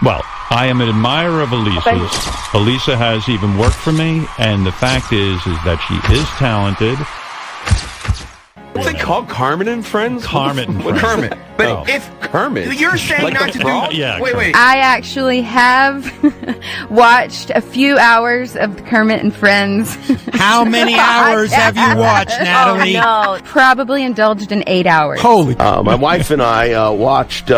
Well, I am an admirer of Elisa's. Elisa has even worked for me, and the fact is that she is talented. What's it called? Kermit and Friends? Kermit and Friends. Kermit. But if Kermit, you're saying like not to do. Yeah, Wait. I actually have watched a few hours of Kermit and Friends. How many hours have you watched, Natalie? Oh, no. Probably indulged in 8 hours. Holy. My wife and I watched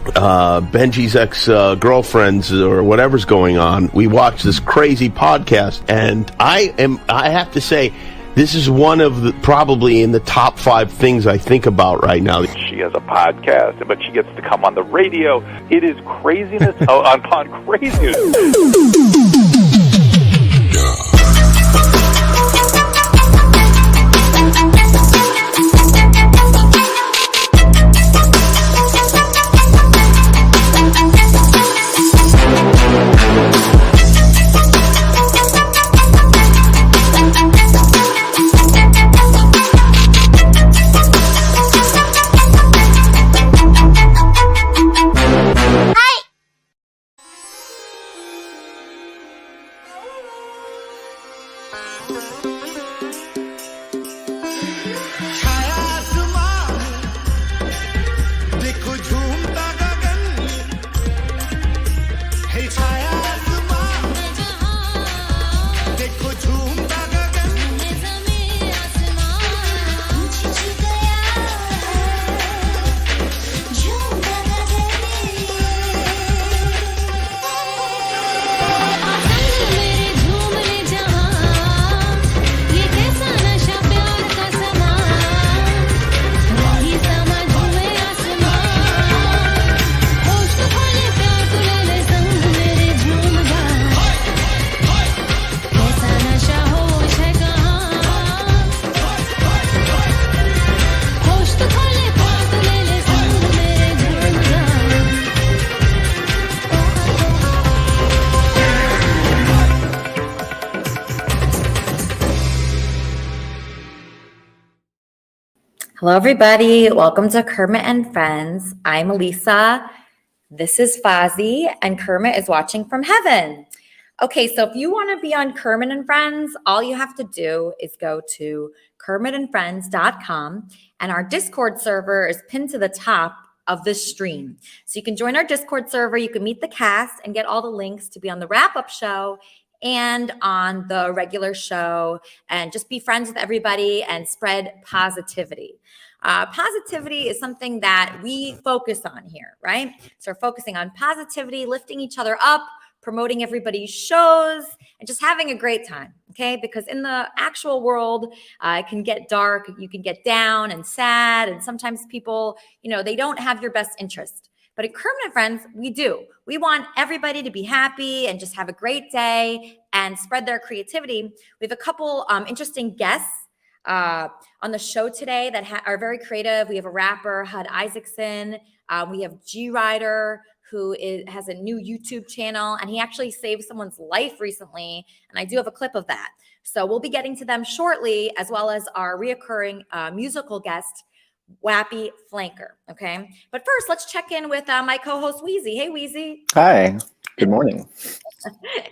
Benji's ex-girlfriends or whatever's going on. We watched this crazy podcast, and I have to say, this is one of the, probably in the top 5 things I think about right now. She has a podcast, but she gets to come on the radio. It is craziness upon craziness. Hello, everybody. Welcome to Kermit and Friends. I'm Elisa. This is Fozzie, and Kermit is watching from heaven. Okay, so if you want to be on Kermit and Friends, all you have to do is go to kermitandfriends.com, and our Discord server is pinned to the top of this stream. So you can join our Discord server, you can meet the cast, and get all the links to be on the wrap-up show and on the regular show, and just be friends with everybody and spread positivity. Positivity is something that we focus on here, right? So we're focusing on positivity, lifting each other up, promoting everybody's shows, and just having a great time, okay? Because in the actual world, it can get dark, you can get down and sad, and sometimes people, they don't have your best interest. But at Kermit and Friends, we do. We want everybody to be happy and just have a great day and spread their creativity. We have a couple interesting guests on the show today that are very creative. We have a rapper, Hud Isaacson. We have G Rider, who has a new YouTube channel, and he actually saved someone's life recently. And I do have a clip of that. So we'll be getting to them shortly, as well as our reoccurring musical guest, Wappy Flanker. Okay. But first, let's check in with my co-host, Wheezy. Hey, Wheezy. Hi. Good morning.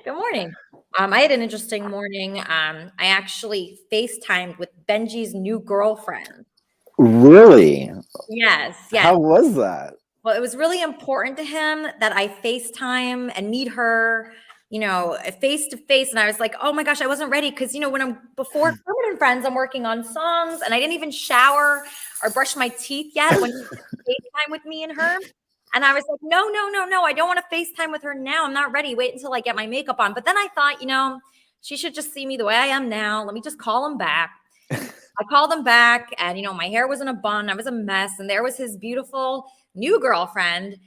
Good morning. I had an interesting morning. I actually FaceTimed with Benji's new girlfriend. Really? Yes. How was that? Well, it was really important to him that I FaceTime and meet her, face to face. And I was like, oh my gosh, I wasn't ready. Cause when I'm before Kermit and Friends, I'm working on songs and I didn't even shower or brush my teeth yet when he FaceTime with me and her. And I was like, no, I don't want to FaceTime with her now. I'm not ready. Wait until I get my makeup on. But then I thought, she should just see me the way I am now. Let me just call him back. I called him back and, my hair was in a bun. I was a mess. And there was his beautiful new girlfriend.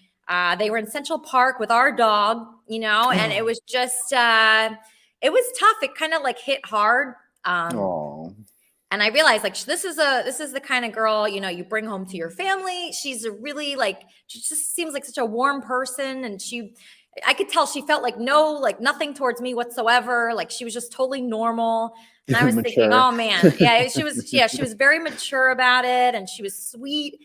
They were in Central Park with our dog, and it was just, it was tough. It kind of hit hard. And I realized this is the kind of girl, you bring home to your family. She's a really she just seems like such a warm person. And I could tell she felt nothing towards me whatsoever. She was just totally normal. And I was thinking, oh man, she was very mature about it. And she was sweet.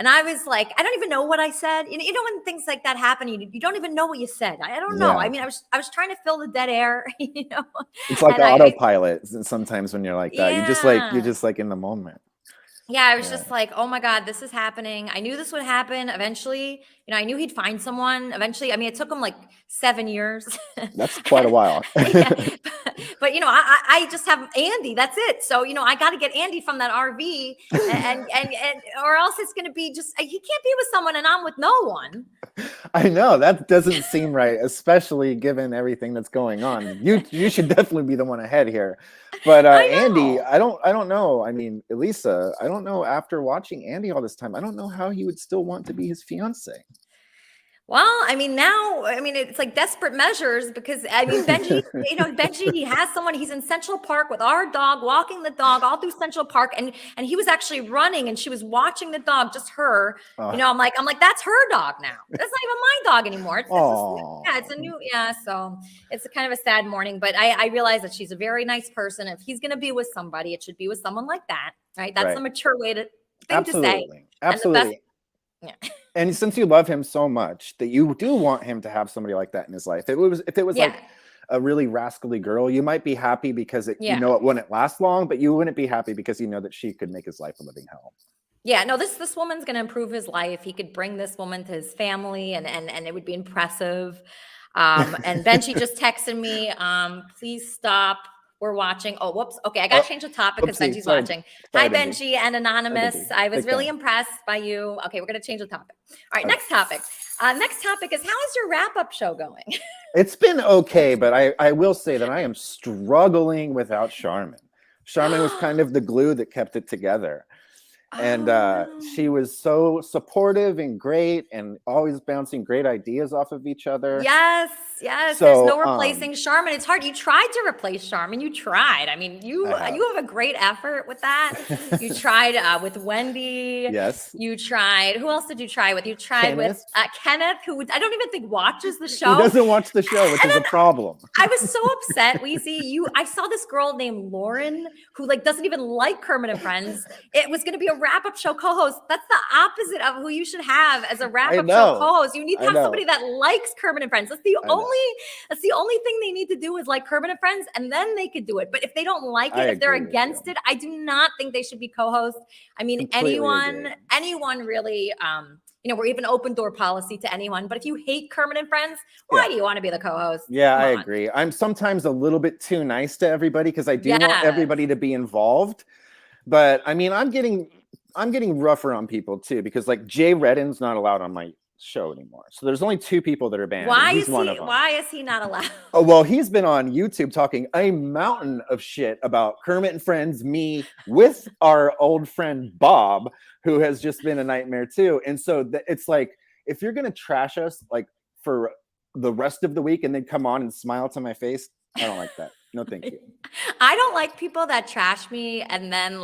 And I was like, I don't even know what I said. You know when things like that happen, you don't even know what you said. I don't know. Yeah. I mean, I was trying to fill the dead air, you know. It's like And autopilot sometimes when you're like that. Yeah. You're just like in the moment. Yeah, I was just like, oh my God, this is happening. I knew this would happen eventually. You know, I knew he'd find someone eventually. I mean, it took him like 7 years. That's quite a while. Yeah, but you know, I just have Andy. That's it. So you know, I got to get Andy from that RV, and or else it's going to be just he can't be with someone and I'm with no one. I know that doesn't seem right, especially given everything that's going on. You should definitely be the one ahead here. But Andy, I don't know. I mean, Elisa, I don't know. After watching Andy all this time, I don't know how he would still want to be his fiance. Well, I mean, now, I mean, it's like desperate measures because I mean, Benji, you know, Benji, he has someone, he's in Central Park with our dog, walking the dog all through Central Park. And he was actually running and she was watching the dog, just her, you know, I'm like, that's her dog now. That's not even my dog anymore. It's a new, so it's a kind of a sad morning, but I realize that she's a very nice person. If he's going to be with somebody, it should be with someone like that, right? That's the mature way to say. Absolutely. And since you love him so much that you do want him to have somebody like that in his life, if it was like a really rascally girl, you might be happy because you know it wouldn't last long, but you wouldn't be happy because you know that she could make his life a living hell. Yeah, no, this woman's going to improve his life. He could bring this woman to his family and it would be impressive. And Benji just texted me, please stop. We're watching. Oh, whoops. Okay, I got to change the topic because Benji's watching. Hi, Benji and Anonymous. I was really impressed by you. Okay, we're going to change the topic. All right, next topic. Next topic is, how is your wrap-up show going? It's been okay, but I will say that I am struggling without Charmin. Charmin was kind of the glue that kept it together. And she was so supportive and great and always bouncing great ideas off of each other. Yes. So, there's no replacing Charmin. It's hard. You tried to replace Charmin. You tried. I mean, you have a great effort with that. You tried with Wendy. Yes. You tried. Who else did you try with? You tried with Kenneth, who I don't even think watches the show. He doesn't watch the show, which is a problem. I was so upset, Weezy. I saw this girl named Lauren who doesn't even like Kermit and Friends. It was going to be a wrap-up show co-host. That's the opposite of who you should have as a wrap-up show co-host. You need to have somebody that likes Kermit and Friends. That's the only thing they need to do is like Kermit and Friends, and then they could do it. But if they don't like it, if they're against it, I do not think they should be co-hosts. I mean, anyone really, you know, we're even open door policy to anyone. But if you hate Kermit and Friends, why do you want to be the co-host? Yeah, I agree. I'm sometimes a little bit too nice to everybody because I do want everybody to be involved. But I mean, I'm getting rougher on people too, because like Jay Redden's not allowed on my show anymore. So there's only 2 people that are banned. Why is he not allowed? Oh, well, he's been on YouTube talking a mountain of shit about Kermit and Friends, me, with our old friend Bob, who has just been a nightmare too. And so it's like, if you're going to trash us like for the rest of the week and then come on and smile to my face, I don't like that. No, thank you. I don't like people that trash me and then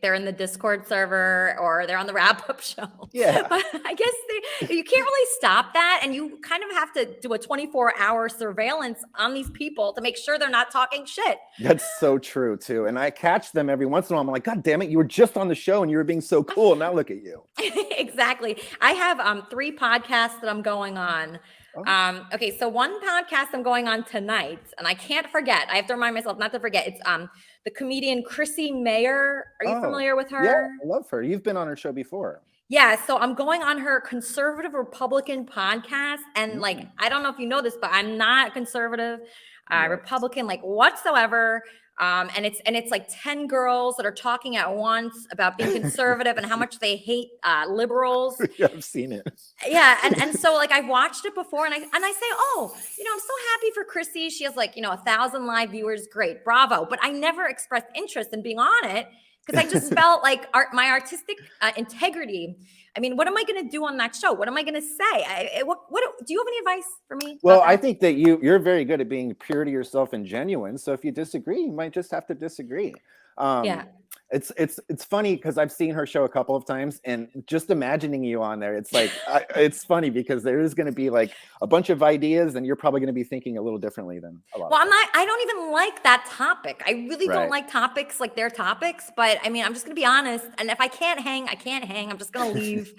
they're in the Discord server or they're on the wrap-up show. Yeah. But I guess you can't really stop that. And you kind of have to do a 24-hour surveillance on these people to make sure they're not talking shit. That's so true too. And I catch them every once in a while. I'm like, God damn it, you were just on the show and you were being so cool. Now look at you. Exactly. I have 3 podcasts that I'm going on. Okay, so one podcast I'm going on tonight, and I can't forget. I have to remind myself not to forget. It's the comedian Chrissy Mayer. Are you familiar with her? Yeah, I love her. You've been on her show before. Yeah, so I'm going on her conservative Republican podcast, and I don't know if you know this, but I'm not conservative, Republican, whatsoever. And it's like 10 girls that are talking at once about being conservative and how much they hate liberals. Yeah, I've seen it. Yeah. And so I've watched it before and I say, oh, you know, I'm so happy for Chrissy. She has 1,000 live viewers. Great. Bravo. But I never expressed interest in being on it because I just felt like my artistic integrity. I mean, what am I going to do on that show? What am I going to say? What do you have any advice for me? Well, I think that you're very good at being pure to yourself and genuine. So if you disagree, you might just have to disagree. Yeah. It's funny because I've seen her show a couple of times, and just imagining you on there, it's like it's funny because there is going to be like a bunch of ideas, and you're probably going to be thinking a little differently than a lot. Well, I don't even like that topic. I really don't like topics like their topics. But I mean, I'm just going to be honest. And if I can't hang, I can't hang. I'm just going to leave.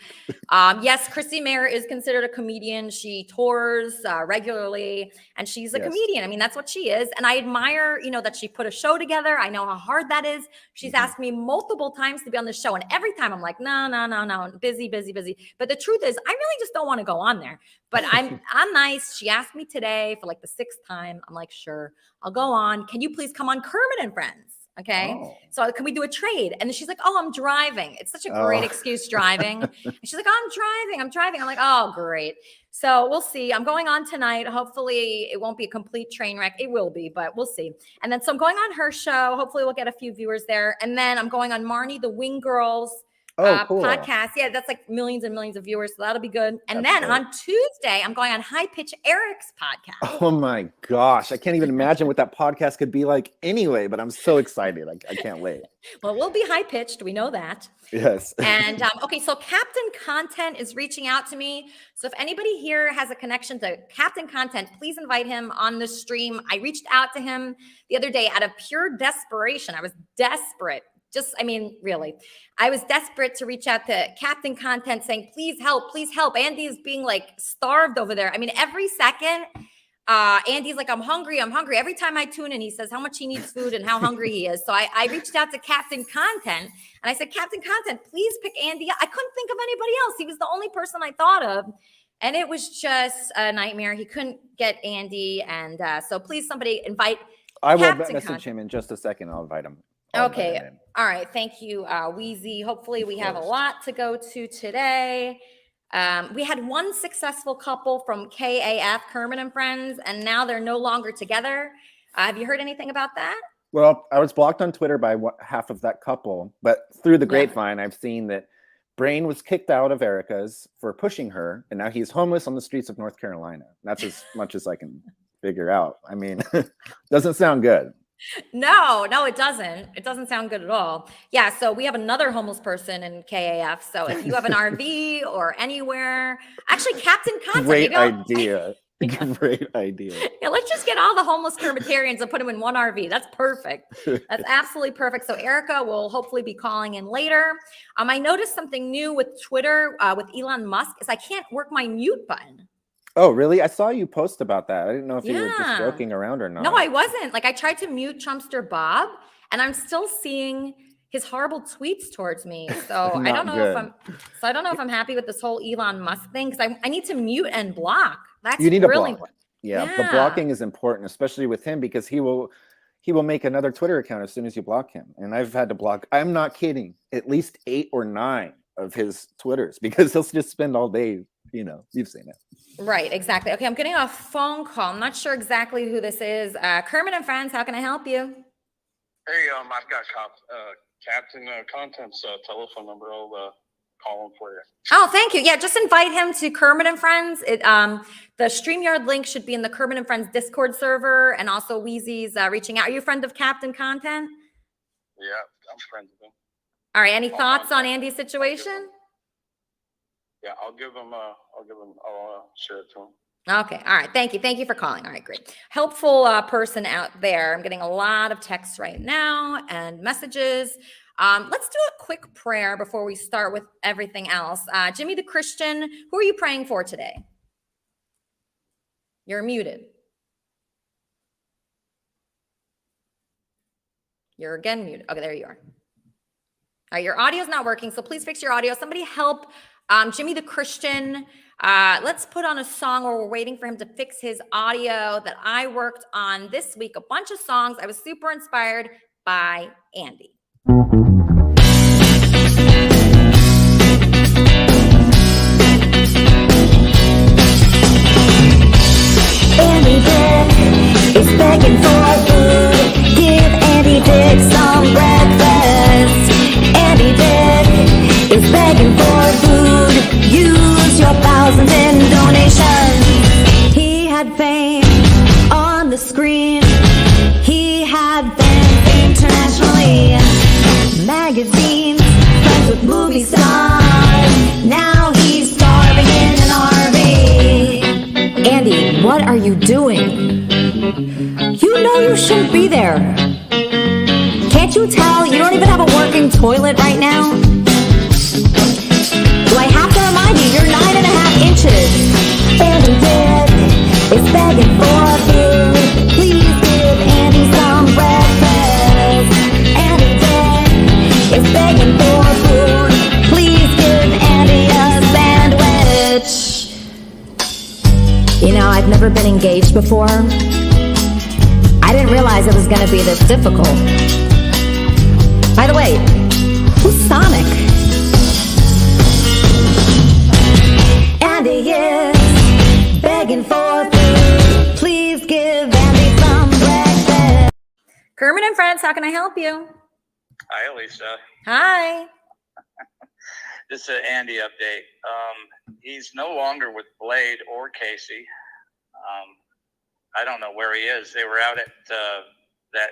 Yes, Chrissy Mayer is considered a comedian. She tours regularly, and she's a comedian. I mean, that's what she is. And I admire, that she put a show together. I know how hard that is. She's asked me multiple times to be on the show, and every time I'm like, no, busy. But the truth is, I really just don't want to go on there. But I'm nice. She asked me today for like the 6th time. I'm like, sure, I'll go on. Can you please come on Kermit and Friends? Okay. Oh. So can we do a trade? And then she's like, oh, I'm driving. It's such a great excuse, driving. And she's like, oh, I'm driving. I'm like, oh, great. So we'll see. I'm going on tonight. Hopefully it won't be a complete train wreck. It will be, but we'll see. And then, so I'm going on her show. Hopefully we'll get a few viewers there. And then I'm going on Marnie, the Wing Girls cool. podcast. Yeah, that's like millions and millions of viewers. So that'll be good. And then on Tuesday, I'm going on High Pitch Eric's podcast. Oh my gosh. I can't even imagine what that podcast could be like anyway, but I'm so excited. I can't wait. Well, we'll be high pitched. We know that. Yes. And okay, so Captain Content is reaching out to me. So if anybody here has a connection to Captain Content, please invite him on the stream. I reached out to him the other day out of pure desperation. I was desperate. Really, I was desperate to reach out to Captain Content saying, please help. Andy is being like starved over there. I mean, every second, Andy's like, I'm hungry. Every time I tune in, he says how much he needs food and how hungry he is. So I reached out to Captain Content and I said, Captain Content, please pick Andy. I couldn't think of anybody else. He was the only person I thought of. And it was just a nightmare. He couldn't get Andy. And so please, somebody invite I will message him in just a second. I'll invite him. Okay. All right. Thank you, Wheezy. Hopefully we have a lot to go to today. We had one successful couple from KAF, Kermit and Friends, and now they're no longer together. Have you heard anything about that? Well, I was blocked on Twitter by half of that couple, but through the grapevine, I've seen that Brain was kicked out of Erica's for pushing her, and now he's homeless on the streets of North Carolina. That's as much as I can figure out. I mean, doesn't sound good. No, it doesn't. It doesn't sound good at all. Yeah, so we have another homeless person in KAF. So if you have an RV or anywhere, actually, Captain Content. Great idea. Great idea. Yeah, let's just get all the homeless Kermitarians and put them in one RV. That's perfect. That's absolutely perfect. So Erica will hopefully be calling in later. I noticed something new with Twitter with Elon Musk is I can't work my mute button. Oh, really? I saw you post about that. I didn't know if you were just joking around or not. No, I wasn't. Like I tried to mute Trumpster Bob and I'm still seeing his horrible tweets towards me. So I don't know if I'm happy with this whole Elon Musk thing because I need to mute and block. That's you need really to block. Yeah, the blocking is important, especially with him because he will make another Twitter account as soon as you block him. And I've had to block, I'm not kidding, at least 8 or 9 of his Twitters because he'll just spend all day, you've seen it. Right, exactly. Okay, I'm getting a phone call. I'm not sure exactly who this is. Kermit and Friends, how can I help you? Hey, I've got Captain Content's telephone number. I'll call him for you. Oh, thank you. Yeah, just invite him to Kermit and Friends. The StreamYard link should be in the Kermit and Friends Discord server, and also Wheezy's reaching out. Are you a friend of Captain Content? Yeah, I'm friends with him. All right. Any thoughts on Andy's situation? Yeah, I'll share it to him. Okay. All right. Thank you. Thank you for calling. All right, great. Helpful person out there. I'm getting a lot of texts right now and messages. Let's do a quick prayer before we start with everything else. Jimmy the Christian, who are you praying for today? You're muted. You're again muted. Okay, there you are. All right, your audio's not working, so please fix your audio. Somebody help Jimmy the Christian. Let's put on a song where we're waiting for him to fix his audio that I worked on this week. A bunch of songs. I was super inspired by Andy. Andy Dick is begging for food. Give Andy Dick some breakfast. Andy Dick is begging for food. Use your thousands in donations. He had fame on the screen. He had fame internationally. you doing? You know you shouldn't be there. Can't you tell you don't even have a working toilet right now? Do I have to remind you, you're 9.5 inches. Andy Dick is begging for food. Please give Andy some breakfast. Andy Dick is begging for food. Please give Andy a sandwich. You know, I've never been engaged before. I didn't realize it was going to be this difficult. By the way, who's Sonic? Andy is begging for food. Please give Andy some breakfast. Kermit and Friends, how can I help you? Hi, Lisa. Hi. This is an Andy update. He's no longer with Blade or Casey. I don't know where he is. They were out at that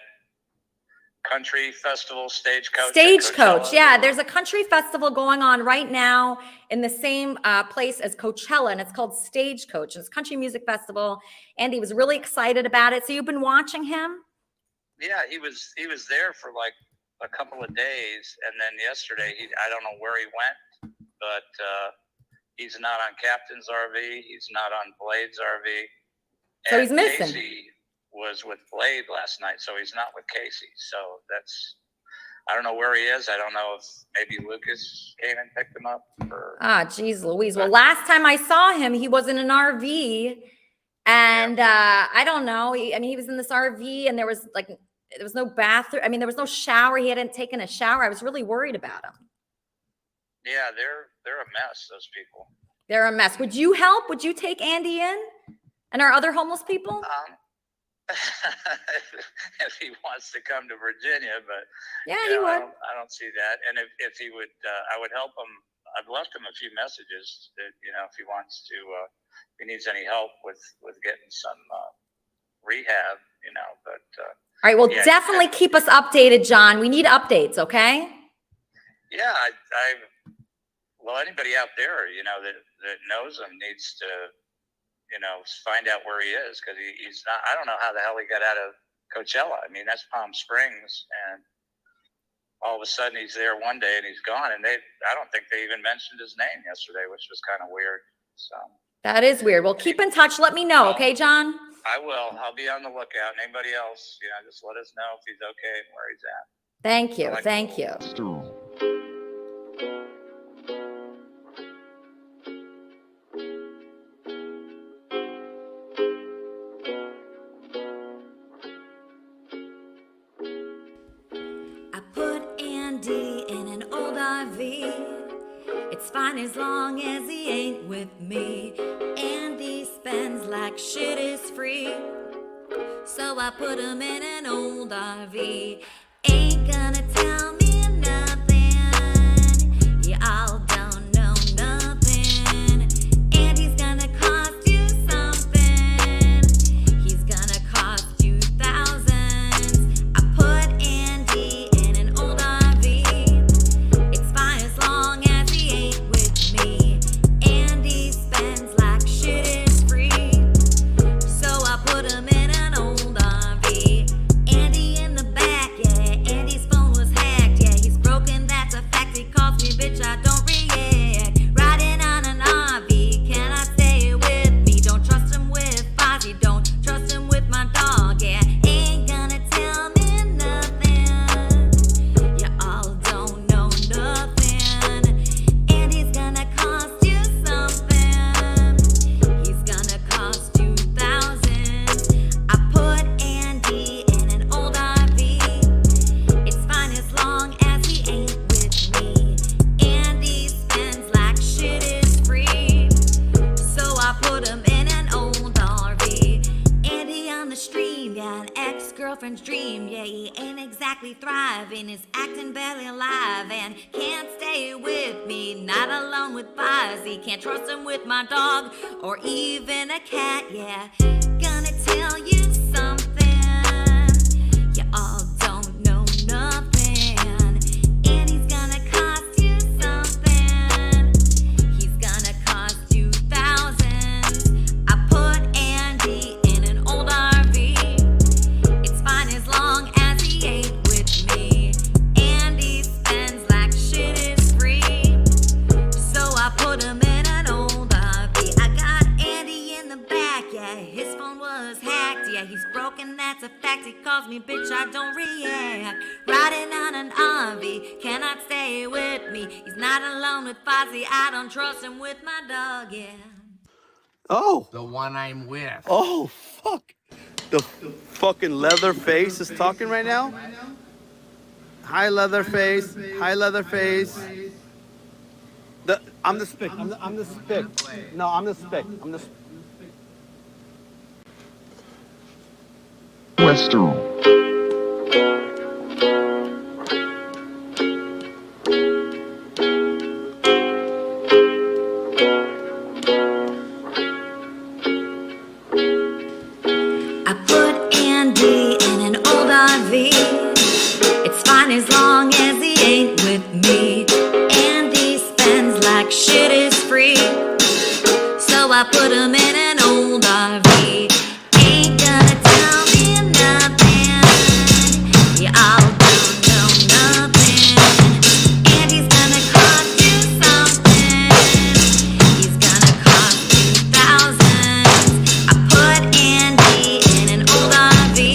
country festival, Stagecoach, yeah. There's a country festival going on right now in the same place as Coachella, and it's called Stagecoach. It's a country music festival. Andy was really excited about it. So you've been watching him? Yeah, he was there for like a couple of days, and then yesterday, I don't know where he went, but he's not on Captain's RV. He's not on Blade's RV. So he's missing. Casey was with Blade last night, so he's not with Casey. So I don't know where he is. I don't know if maybe Lucas came and picked him up. Geez Louise. Well, last time I saw him, he was in an RV, and I don't know. He was in this RV, and there was no bathroom. There was no shower. He hadn't taken a shower. I was really worried about him. Yeah, they're a mess, those people. They're a mess. Would you help? Would you take Andy in and our other homeless people? If he wants to come to Virginia, but he would. I don't see that. And if he would, I would help him. I've left him a few messages that if he wants to, if he needs any help with getting some rehab, But all right, well, definitely keep us updated, John. We need updates, okay? Yeah, well, anybody out there, that knows him needs to, find out where he is, because he's not. I don't know how the hell he got out of Coachella. That's Palm Springs, and all of a sudden he's there one day and he's gone. And I don't think they even mentioned his name yesterday, which was kind of weird. So that is weird. Well, keep in touch. Let me know, okay, John? I will. I'll be on the lookout. And anybody else, just let us know if he's okay and where he's at. Thank you. Thank you. I put Andy in an old RV. It's fine as long as he ain't with me. Andy spends like shit is free, so I put him in an old RV. Ain't gonna tell me nothing. You all don't know nothing. Andy's gonna cost you something. He's gonna cost you thousands. I put Andy in an old RV. It's fine as long as he ain't with me. Andy spends like shit is free, so I put him in an old RV. Andy in the back, yeah. Andy's phone was hacked, yeah. He's broken, that's a fact. He calls me, bitch, I don't react. Riding on an RV, can I stay with me? Don't trust him with Fozzie, don't trust him with my dog, yeah. Ain't gonna tell me nothing. You all don't know nothing. Andy's gonna cost you something. He's gonna cost you thousands. I put Andy in an old RV. It's fine as long as he ain't with me. Andy spends like shit is free, so I put him in an old RV. Andy on the stream, yeah, an ex-girlfriend's dream. Yeah, he ain't exactly thriving, is acting barely alive, and can't stay with me, not alone with Fozzie. Can't trust him with my dog or even a cat, yeah. Gonna tell you something, you all don't know nothing. Andy's gonna cost you something. He's gonna cost you thousands. I put Andy in Yeah, he's broken, that's a fact. He calls me bitch, I don't react. Riding on an RV, cannot stay with me. He's not alone with Fozzie, I don't trust him with my dog, yeah. Oh. The one I'm with. Oh, fuck. The fucking Leatherface is talking right now? Hi, Leatherface. Hi, Leatherface. I'm the spick. I'm the spick. No, I'm the spick. I'm the Western. I put Andy in an old RV. It's fine as long as he ain't with me. Andy spends like shit is free, so I put him in an old RV. Ain't gonna tell me nothing. You all don't know nothing. Andy's gonna cost you something. He's gonna cost you thousands. I put Andy in an old RV.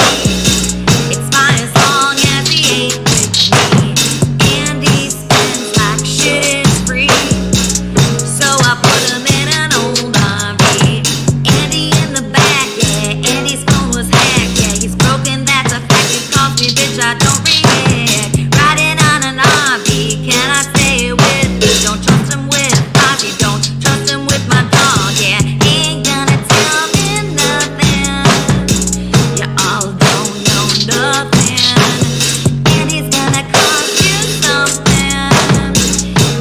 It's fine as long as he ain't with me. Andy spends like shit is free, so I put him in an old RV. Andy in the back, yeah, Andy's phone was hacked, yeah, he's broken, that's a fact. He calls me bitch, I don't react. Riding on an RV, can I stay with me? Don't trust him with Ozzy, don't trust him with my dog, yeah. Ain't gonna tell me nothing. You all don't know nothing. Andy's gonna cost you something.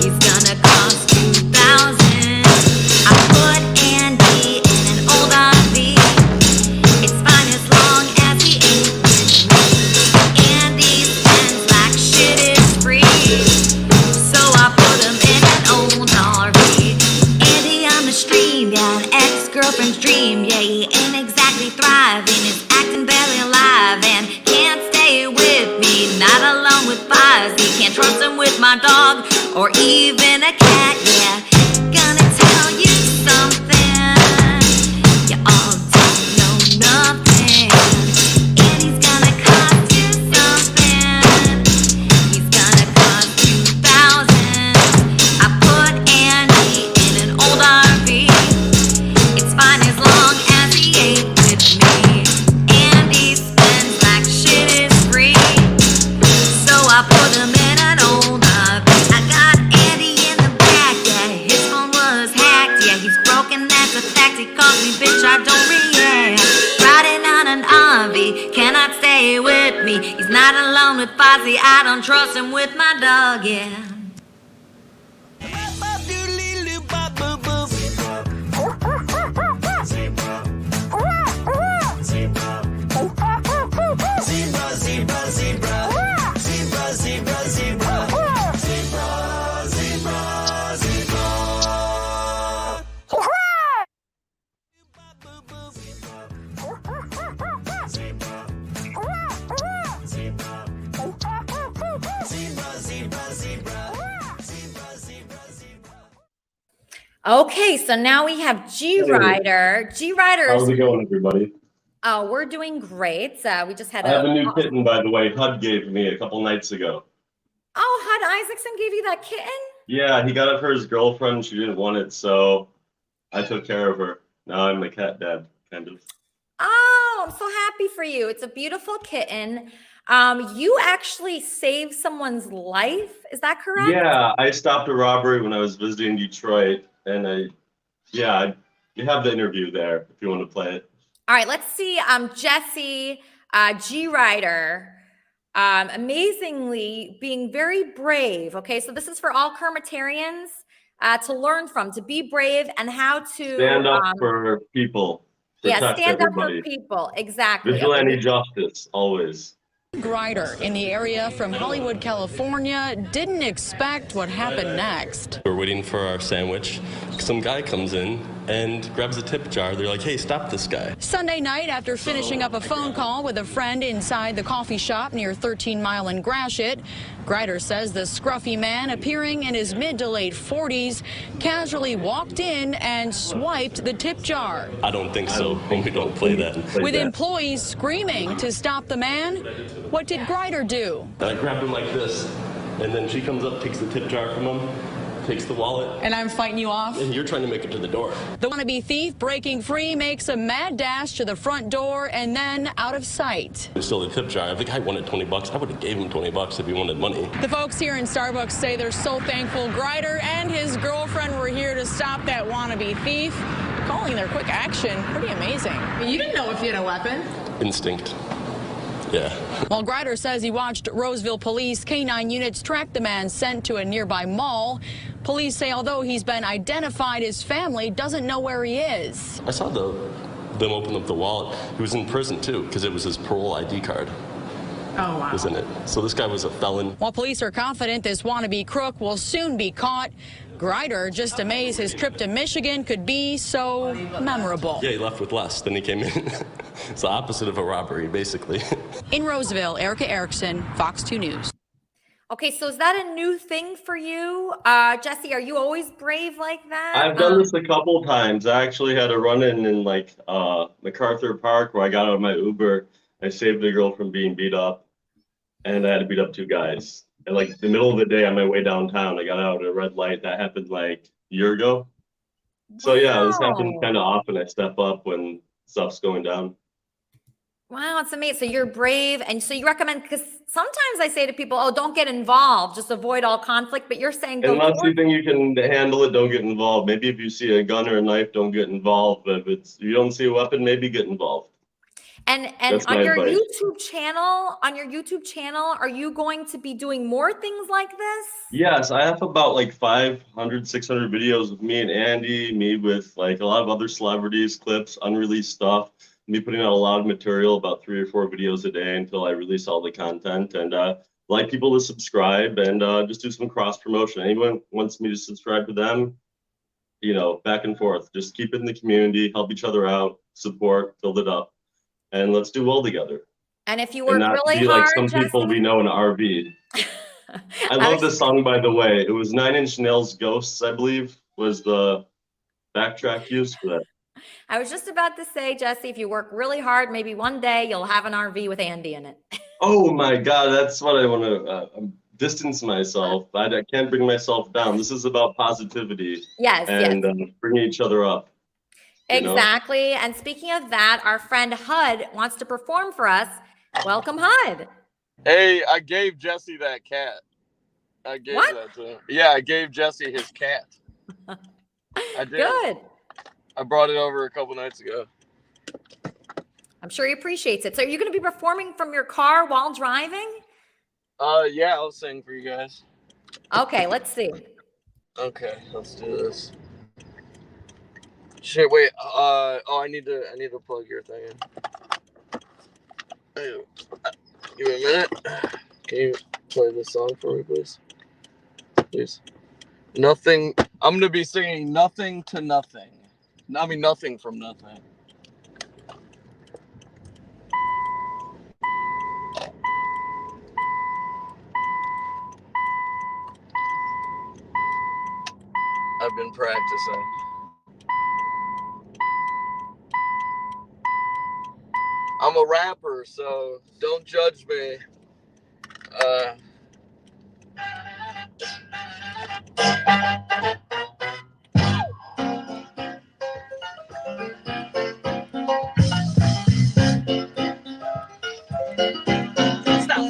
He's gonna cost you thousands. I put Andy in an old RV. It's fine as long as he ain't with me. Andy spends like shit is free, so I put him in an old RV. Andy on the stream, yeah, an ex-girlfriend's dream. Yeah, he ain't exactly thriving, is acting barely alive, and can't stay with me. Not alone with Fozzie, can't trust him with my dog or even a cat. Yeah, gonna tell you something. You all don't know nothing. Andy's gonna cost you something. He's gonna cost you thousands. I put Andy in an old RV. It's fine as long as he ain't with me. Andy spends like shit is free, so I put him in an old RV. I got Andy in the back, yeah, his phone was hacked, yeah, he's broken, that's a fact. He calls me bitch, I don't react. Riding on an RV, cannot stay with me. He's not alone with Fozzie, I don't trust him with my dog, yeah. Okay, so now we have G Rider. G Rider. How's it going, everybody? Oh, we're doing great. We just had I have a new kitten, by the way. Hud gave me a couple nights ago. Oh, Hud Isaacson gave you that kitten? Yeah, he got it for his girlfriend. She didn't want it, so I took care of her. Now I'm a cat dad, kind of. Oh, I'm so happy for you. It's a beautiful kitten. You actually saved someone's life. Is that correct? Yeah, I stopped a robbery when I was visiting Detroit, and you have the interview there if you want to play it. All right, let's see. Jesse, G Rider, amazingly being very brave. Okay, so this is for all Kermitarians to learn from, to be brave and how to stand up for people. Yeah, stand everybody. Up for people. Exactly. Vigilante justice, always. Grider in the area from Hollywood, California, didn't expect what happened next. We're waiting for our sandwich. Some guy comes in and grabs a tip jar. They're like, hey, stop this guy. Sunday night, after finishing up a phone call with a friend inside the coffee shop near 13 Mile and Gratiot, Grider says the scruffy man, appearing in his mid to late 40s, casually walked in and swiped the tip jar. I don't think so. We don't play that. With employees screaming to stop the man, what did Grider do? I grabbed him like this, and then she comes up, takes the tip jar from him, takes the wallet. And I'm fighting you off? And you're trying to make it to the door. The wannabe thief, breaking free, makes a mad dash to the front door and then out of sight. He stole the tip jar. If the guy wanted $20, I would have gave him $20 if he wanted money. The folks here in Starbucks say they're so thankful Grider and his girlfriend were here to stop that wannabe thief. Calling their quick action pretty amazing. You didn't know if he had a weapon. Instinct. Yeah. While Grider says he watched Roseville police K-9 units track the man sent to a nearby mall, police say although he's been identified, his family doesn't know where he is. I saw them open up the wallet. He was in prison too because it was his parole ID card. Oh, wow. Was in it. So this guy was a felon. While police are confident this wannabe crook will soon be caught, Grider just amazed his trip to Michigan could be so memorable. Yeah, he left with less than he came in. It's the opposite of a robbery, basically. In Roseville, Erica Erickson, Fox 2 News. Okay, so is that a new thing for you? Jesse, are you always brave like that? I've done this a couple times. I actually had a run-in in like MacArthur Park where I got out of my Uber. I saved a girl from being beat up, and I had to beat up two guys. And like the middle of the day on my way downtown, I got out at a red light. That happened like a year ago. So yeah, this happens kind of often. I step up when stuff's going down. Wow, it's amazing. So you're brave, and so you recommend, because sometimes I say to people, oh, don't get involved, just avoid all conflict, but you're saying go Unless you forward. think you can handle it, don't get involved. Maybe if you see a gun or a knife, don't get involved. But if you don't see a weapon, maybe get involved. And That's on my your advice. YouTube channel, are you going to be doing more things like this? Yes, I have about like 500, 600 videos with me and Andy, me with like a lot of other celebrities, clips, unreleased stuff. Me putting out a lot of material, about 3 or 4 videos a day until I release all the content. And like people to subscribe and just do some cross promotion. Anyone wants me to subscribe to them, you know, back and forth. Just keep it in the community, help each other out, support, build it up, and let's do well together. And if you And work not really be hard, like some Jesse, people we know in RV. I love this song, by the way. It was 9 Inch Nails' Ghosts, I believe, was the backtrack used for that. I was just about to say, Jesse, if you work really hard, maybe one day you'll have an RV with Andy in it. Oh my God, that's what I want to distance myself. I can't bring myself down. This is about positivity. Yes, and bringing each other up. you know? Exactly. And speaking of that, our friend Hud wants to perform for us. Welcome, Hud. Hey, I gave Jesse that cat. I gave that to him. Yeah, I gave Jesse his cat. I did. Good. I brought it over a couple nights ago. I'm sure he appreciates it. So are you going to be performing from your car while driving? Yeah, I'll sing for you guys. Okay, let's see. Okay, let's do this. Shit, wait. I need to plug your thing in. Give me a minute. Can you play this song for me, please? Please. Nothing. I'm gonna be singing "Nothing to Nothing." I mean, nothing from nothing. I've been practicing. I'm a rapper, so don't judge me.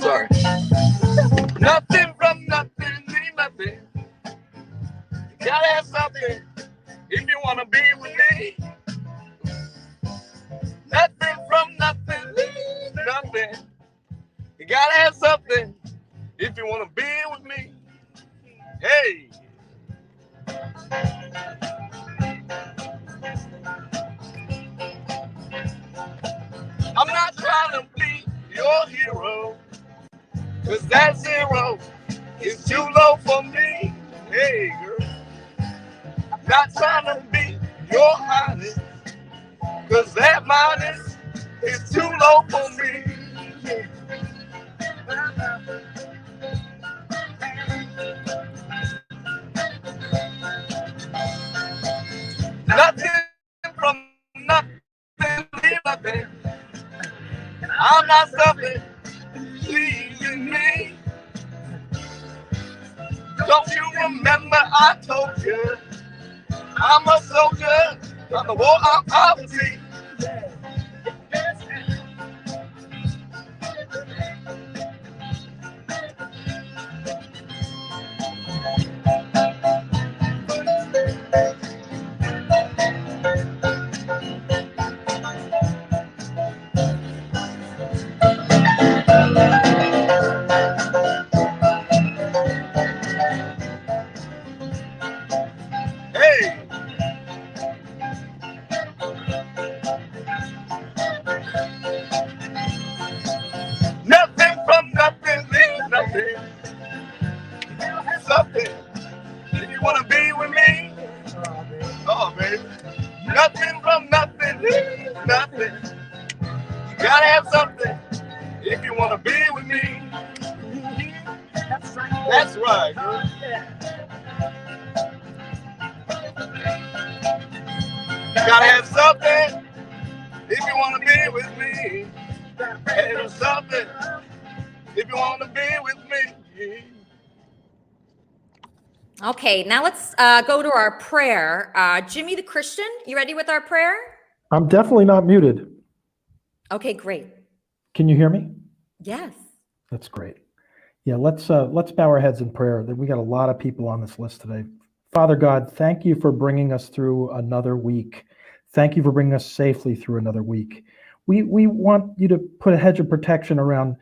Sorry. Nothing from nothing, leave nothing. You gotta have something if you wanna be with me. Nothing from nothing, leave nothing. You gotta have something if you wanna be with me. Hey. I'm not trying to be your hero, 'cause that zero is too low for me. Hey, girl. Not trying to be your highness, cause that minus is too low for me. Nothing from nothing, leave nothing. I'm not something pleasing me. Don't you remember I told you I'm a soldier on the war of poverty. Hey! Nothing from nothing leaves nothing. Something. If you wanna be with me, oh baby. Nothing from nothing leaves nothing. You gotta have something if you wanna be with me. That's right, girl. You gotta have something if you wanna be with me. Have something if you wanna be with me. Okay, now let's go to our prayer. Jimmy the Christian, you ready with our prayer? I'm definitely not muted. Okay, great. Can you hear me? Yes. That's great. Yeah, let's bow our heads in prayer. We got a lot of people on this list today. Father God, thank you for bringing us through another week. Thank you for bringing us safely through another week. We want you to put a hedge of protection around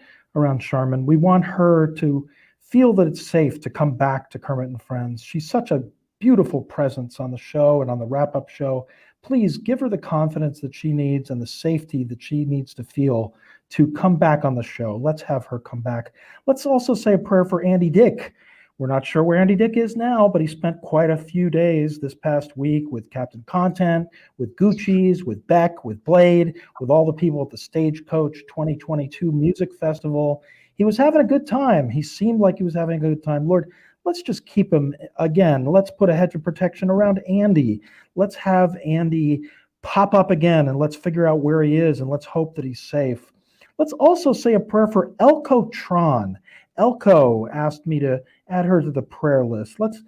Charmin. We want her to feel that it's safe to come back to Kermit and Friends. She's such a beautiful presence on the show and on the wrap-up show. Please give her the confidence that she needs and the safety that she needs to feel to come back on the show. Let's have her come back. Let's also say a prayer for Andy Dick. We're not sure where Andy Dick is now, but he spent quite a few days this past week with Captain Content, with Gucci's, with Beck, with Blade, with all the people at the Stagecoach 2022 Music Festival. He was having a good time. He seemed like he was having a good time. Lord, let's just keep him again. Let's put a hedge of protection around Andy. Let's have Andy pop up again and let's figure out where he is and let's hope that he's safe. Let's also say a prayer for Elko Tron. Elko asked me to add her to the prayer list. Let's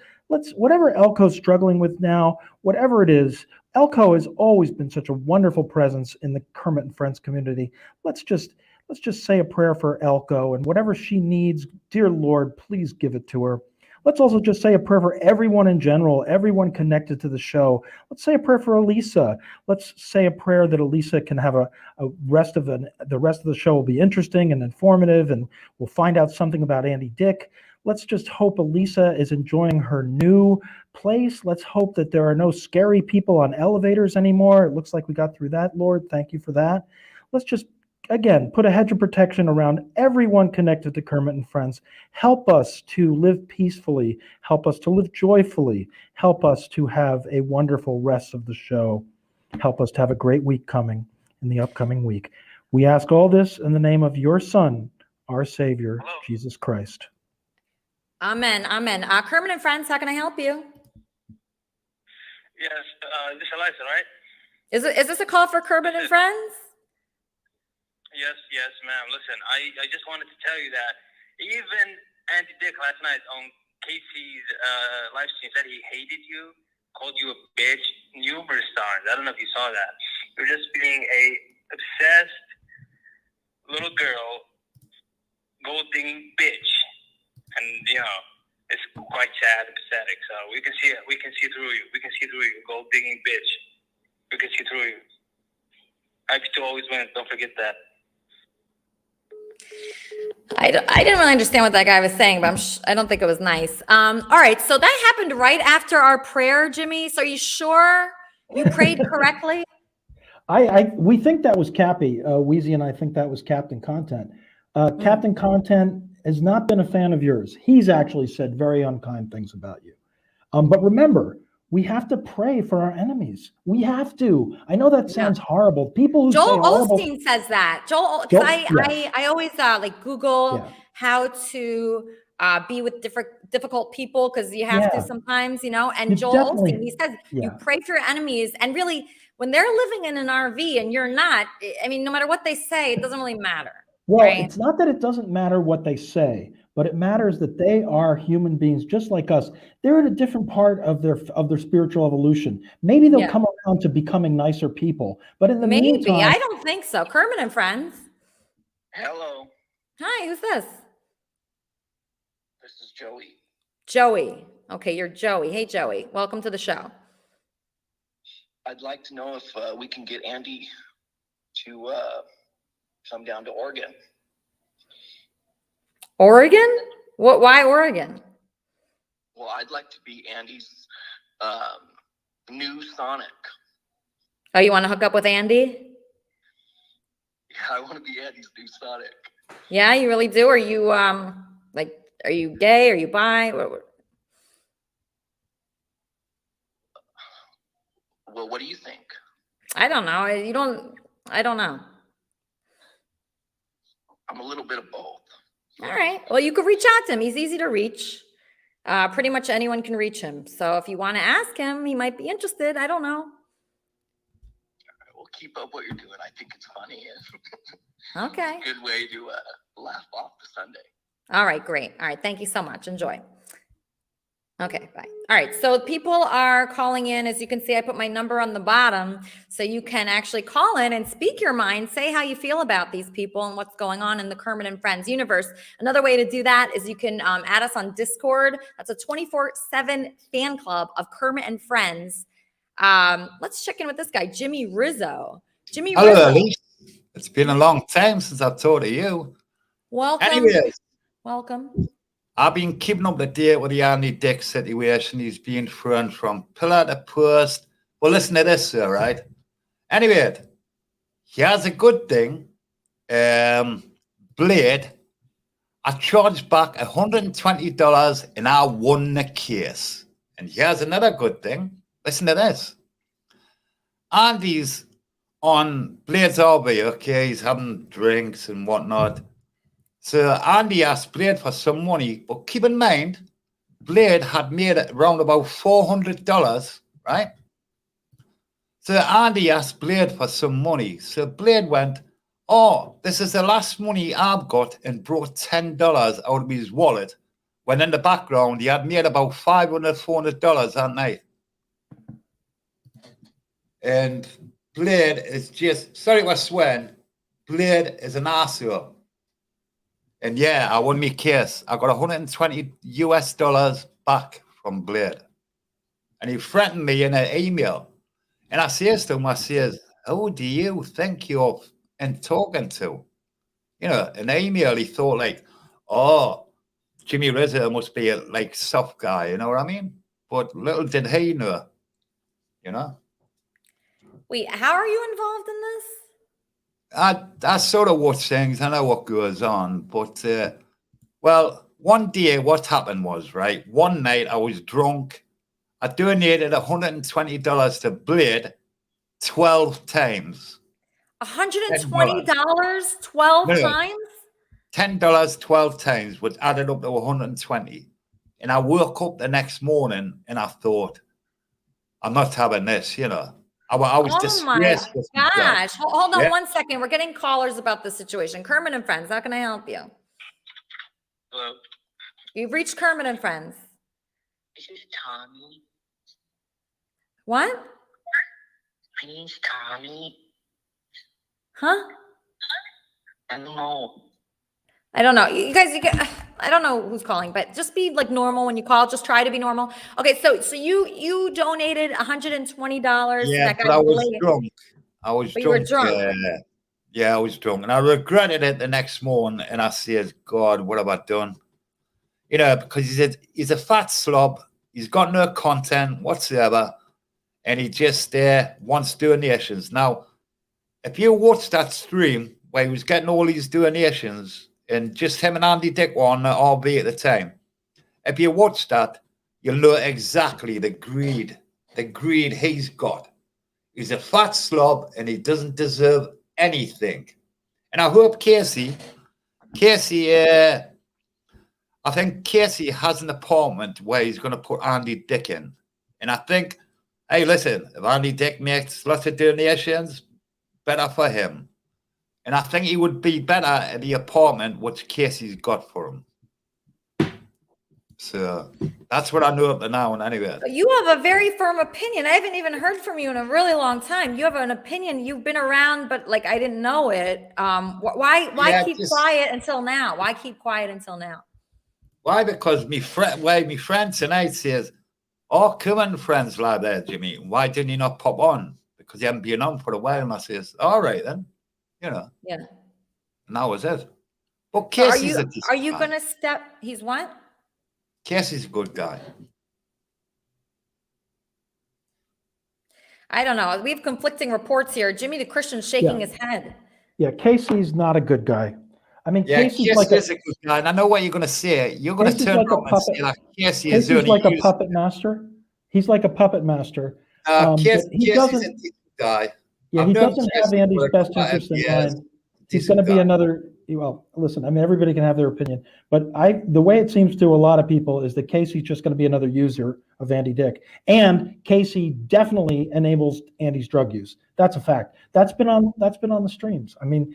whatever Elko's struggling with now, whatever it is, Elko has always been such a wonderful presence in the Kermit and Friends community. Let's just say a prayer for Elko and whatever she needs, dear Lord, please give it to her. Let's also just say a prayer for everyone in general, everyone connected to the show. Let's say a prayer for Elisa. Let's say a prayer that Elisa can have the rest of the show will be interesting and informative, and we'll find out something about Andy Dick. Let's just hope Elisa is enjoying her new place. Let's hope that there are no scary people on elevators anymore. It looks like we got through that, Lord. Thank you for that. Let's just again, put a hedge of protection around everyone connected to Kermit and Friends. Help us to live peacefully. Help us to live joyfully. Help us to have a wonderful rest of the show. Help us to have a great week coming in the upcoming week. We ask all this in the name of your Son, our Savior, Jesus Christ. Amen. Amen. Kermit and Friends, how can I help you? Yes, this is Eliza, right? Is this a call for Kermit and Friends? Yes, ma'am. Listen, I just wanted to tell you that even Andy Dick last night on Casey's live stream said he hated you, called you a bitch numerous times. I don't know if you saw that. You're just being a obsessed little girl, gold digging bitch, and it's quite sad and pathetic. So we can see it. We can see through you. We can see through you, gold digging bitch. We can see through you. I have to always win. Don't forget that. I didn't really understand what that guy was saying, but I don't think it was nice. All right, so that happened right after our prayer, Jimmy. So are you sure you prayed correctly? We think that was Cappy. Wheezy and I think that was Captain Content. Captain Content has not been a fan of yours. He's actually said very unkind things about you. But remember, We have to pray for our enemies. We have to. I know that sounds horrible. People who say Joel horrible. Osteen says that. Joel, Joel- I always like Google how to be with difficult people because you have to sometimes, and You Joel definitely- Osteen, he says you pray for your enemies, and really when they're living in an RV and you're not, I mean, no matter what they say, it doesn't really matter. Well, right? it's not that it doesn't matter what they say, but it matters that they are human beings just like us. They're at a different part of their spiritual evolution. Maybe they'll come around to becoming nicer people, but in the Maybe. meantime, I don't think so. Kermit and Friends. Hello, Hi, who's this? this is Joey. Joey. Okay, you're Joey. Hey, Joey. Welcome to the show. I'd like to know if we can get Andy to come down to Oregon. Oregon? What? Why Oregon? Well, I'd like to be Andy's new Sonic. Oh, you want to hook up with Andy? Yeah, I want to be Andy's new Sonic. Yeah, you really do? Are you like, are you gay? Are you bi? Well, what do you think? I don't know. I don't know. I'm a little bit of both. All right. Well, you could reach out to him. He's easy to reach. Pretty much anyone can reach him. So if you want to ask him, he might be interested. I don't know. Well, keep up what you're doing. I think it's funny. Okay. It's a good way to laugh off the Sunday. All right, great. All right, thank you so much. Enjoy. Okay, bye. All right, so people are calling in. As you can see, I put my number on the bottom so you can actually call in and speak your mind, say how you feel about these people and what's going on in the Kermit and Friends universe. Another way to do that is you can add us on Discord. That's a 24/7 fan club of Kermit and Friends. Let's check in with this guy, Jimmy Rizzo. Jimmy Hello, Rizzo. Elise. It's been a long time since I've talked to you. Welcome. Anyways, Welcome. I've been keeping up to date with the Andy Dick situation. He's been thrown from pillar to post. Well, listen to this, sir, right? Anyway, here's a good thing. Blade, I charged back $120 and I won the case. And here's another good thing. Listen to this. Andy's on Blade's RV, okay? He's having drinks and whatnot. So Andy asked Blade for some money, but keep in mind, Blade had made around about $400, right? So Andy asked Blade for some money. So Blade went, oh, this is the last money I've got, and brought $10 out of his wallet, when in the background he had made about $500, $400 that night. And Blade is just, sorry for swearing, Blade is an arsehole. And yeah, I won my case. I got $120 back from Blade. And he threatened me in an email. And I says to him, I says, who do you think you're talking to? You know, an email, he thought like, oh, Jimmy Rizzo must be a like soft guy, you know what I mean? But little did he know, you know? Wait, how are you involved in this? I sort of watch things. I know what goes on, but well, one day what happened was, right, one night I was drunk. I donated $120 to Blade 12 times. $120 12 times? $10 12 times, which added up to 120. And I woke up the next morning and I thought, I'm not having this, you know. I was disgraced. Oh my gosh. Hold on Yeah. 1 second. We're getting callers about the situation. Kermit and Friends, how can I help you? Hello. You've reached Kermit and Friends. This is Tommy. What? My name's Tommy. Huh? I don't know. I don't know. You guys, I don't know who's calling, but just be like normal when you call. Just try to be normal. Okay, so you donated $120. Yeah, but I was drunk. I was But drunk. you were drunk. Yeah, I was drunk. And I regretted it the next morning. And I said, God, what have I done? You know, because he's a fat slob. He's got no content whatsoever. And he just wants donations. Now, if you watch that stream where he was getting all these donations, and just him and Andy Dick were on the RV at the time, if you watch that, you'll know exactly the greed the greed he's got. He's a fat slob and he doesn't deserve anything. And I hope Casey, I think Casey has an appointment where he's going to put Andy Dick in. And I think, hey, listen, if Andy Dick makes lots of donations, better for him. And I think he would be better at the appointment which Casey's got for him. So that's what I know up to now. And anyway, You have a very firm opinion. I haven't even heard from you in a really long time. You have an opinion. You've been around, but like I didn't know it. Why keep quiet until now? Why keep quiet until now? Why? Because my friend tonight says, "Oh, come on, friends like that, Jimmy. Why didn't you not pop on? Because you haven't been on for a while." And I says, "All right then, you know." Yeah. And that was it. But So Casey's are you gonna step? He's what? Casey's a good guy. I don't know. We have conflicting reports here. Jimmy the Christian's shaking his head. Yeah, Casey's not a good guy. I mean, Yeah, Casey's Casey like is a good guy. And I know what you're going to say. You're going to Casey's turn like a around and say, puppet. like, Casey is Casey's only like a used- puppet master. He's like a puppet master. Casey's he a doesn't. decent guy. Yeah, I've he known doesn't have Casey Andy's for best about interest in 5 years. mind. He's going to be another. Well, listen. I mean, everybody can have their opinion, but the way it seems to a lot of people is that Casey's just going to be another user of Andy Dick, and Casey definitely enables Andy's drug use. That's a fact. That's been on the streams. I mean,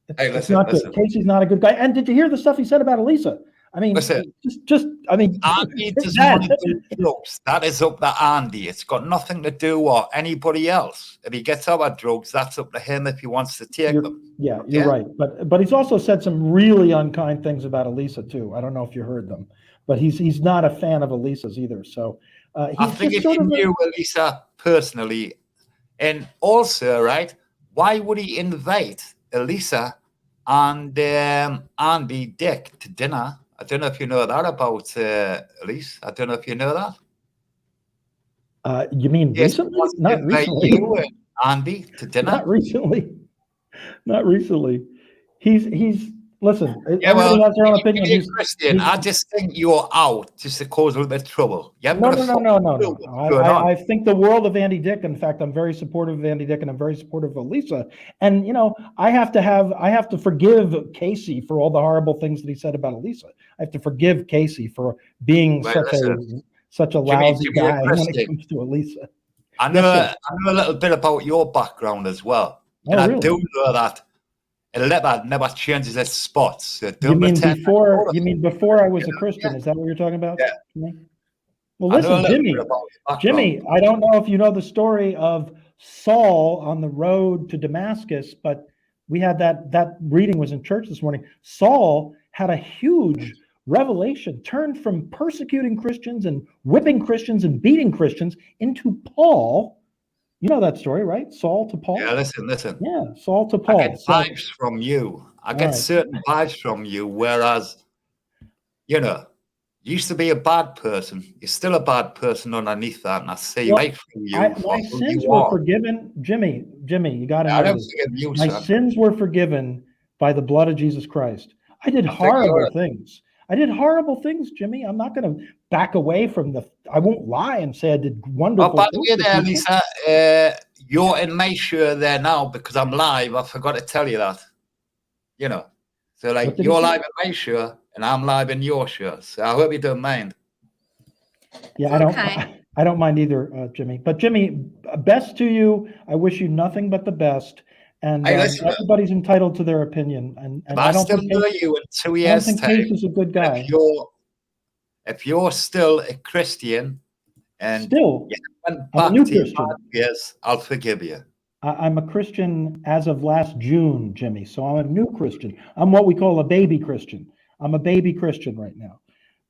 it's not good. Casey's not a good guy. And did you hear the stuff he said about Elisa? I mean, I mean, Andy doesn't want to do drugs. That is up to Andy. It's got nothing to do with anybody else. If he gets other drugs, that's up to him if he wants to take them. Yeah, you're right. But he's also said some really unkind things about Elisa too. I don't know if you heard them, but he's not a fan of Elisa's either. So I think if you knew Elisa personally, and also, right, why would he invite Elisa and Andy Dick to dinner? I don't know if you know that about Elise. I don't know if you know that. You mean recently? Not recently. You and Andy to dinner? Not recently. Not recently. He's listen. Yeah, everybody has their own opinion. He's Christian. I just think you're out just to cause a little bit of trouble. No. I think the world of Andy Dick. In fact, I'm very supportive of Andy Dick, and I'm very supportive of Elisa. And you know, I have to forgive Casey for all the horrible things that he said about Elisa. I have to forgive Casey for being such a lousy guy when it comes to Elisa. I know a little bit about your background as well, and I do know that a leopard never changes its spots. So you mean before I was a Christian? Is that what you're talking about? Yeah. Well, listen, Jimmy, I don't know if you know the story of Saul on the road to Damascus, but we had that reading was in church this morning. Saul had a huge revelation, turned from persecuting Christians and whipping Christians and beating Christians into Paul. You know that story, right? Saul to Paul. Yeah, listen. Yeah, Saul to Paul. I get vibes from you. I get certain vibes from you, whereas, you know, you used to be a bad person. You're still a bad person underneath that, and I see right from you. My sins were forgiven. Jimmy, you got to know this. My sins were forgiven by the blood of Jesus Christ. I did horrible things. Jimmy. I'm not going to back away from I won't lie and say I did wonderful things. By the way there, Lisa, you're in my show there now because I'm live. I forgot to tell you that. You know, so like you're live in my show and I'm live in your show. So I hope you don't mind. Yeah, I don't mind either, Jimmy. But Jimmy, best to you. I wish you nothing but the best. And everybody's entitled to their opinion. And I don't still know you in 2 years' time. Case is a good guy. If you're still a Christian and I'm a new Christian. Yes, I'll forgive you. I'm a Christian as of last June, Jimmy. So I'm a new Christian. I'm what we call a baby Christian. I'm a baby Christian right now.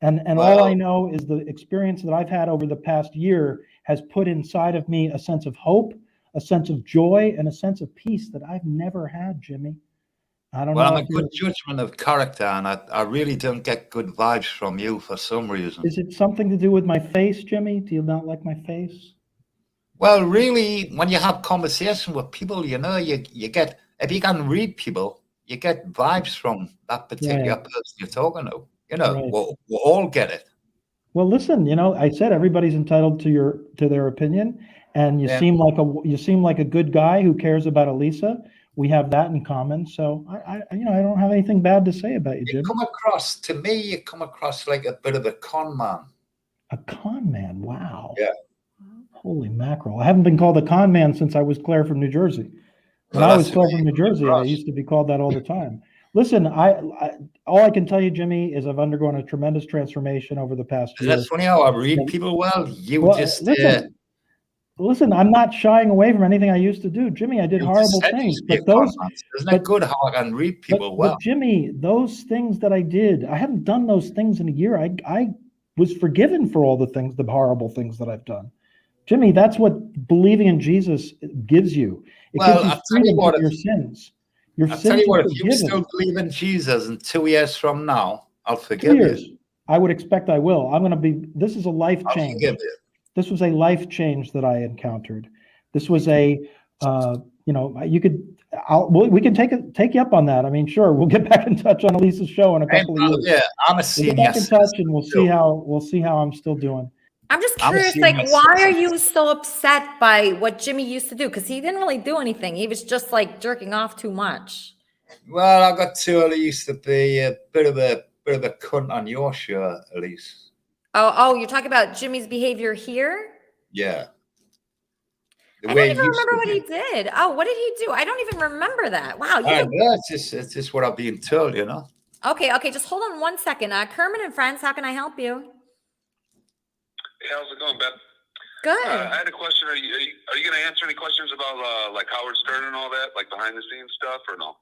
And all I know is the experience that I've had over the past year has put inside of me a sense of hope, a sense of joy, and a sense of peace that I've never had, Jimmy. I don't know. Well, I'm a good judgment of character, and I really don't get good vibes from you for some reason. Is it something to do with my face, Jimmy? Do you not like my face? Well, really, when you have conversation with people, you know, you get, if you can read people, you get vibes from that particular person you're talking to. You know, we'll all get it. Well, listen, I said everybody's entitled to their opinion, and you Yeah. seem like a good guy who cares about Elisa. We have that in common. So I don't have anything bad to say about you, Jim. To me, you come across like a bit of a con man. A con man. Wow. Yeah. Holy mackerel. I haven't been called a con man since I was Claire from New Jersey. When Well, I was that's Claire the way from New you come Jersey, I across. used to be called that all the time. Listen, all I can tell you, Jimmy, is I've undergone a tremendous transformation over the past Isn't year. that funny how I read people well? Listen, I'm not shying away from anything I used to do. Jimmy, I did horrible things, but isn't it good how I can read people well? But Jimmy, those things that I did, I haven't done those things in a year. I was forgiven for all the horrible things that I've done. Jimmy, that's what believing in Jesus gives you. It gives you freedom from your sins. I'll tell you what, if you still believe in Jesus in 2 years from now, I'll forgive 2 years. you. I would expect I will. This is a life change. I'll forgive you. This was a life change that I encountered. This was we can take you up on that. I mean, sure, we'll get back in touch on Elisa's show in a couple of years. Yeah, I'm a We'll senior. get back in touch and we'll see how I'm still doing. I'm just curious, like, why are you so upset by what Jimmy used to do? Because he didn't really do anything. He was just like jerking off too much. Well, I got told he used to be a bit of a cunt on your show, Elise. Oh, you're talking about Jimmy's behavior here? Yeah. I don't even remember what he did. Oh, what did he do? I don't even remember that. Wow. It's just what I've been told, Okay. Just hold on 1 second. Kermit and Friends, how can I help you? Hey, how's it going, Beth? Good. I had a question. Are you going to answer any questions about like Howard Stern and all that, like behind the scenes stuff, or no?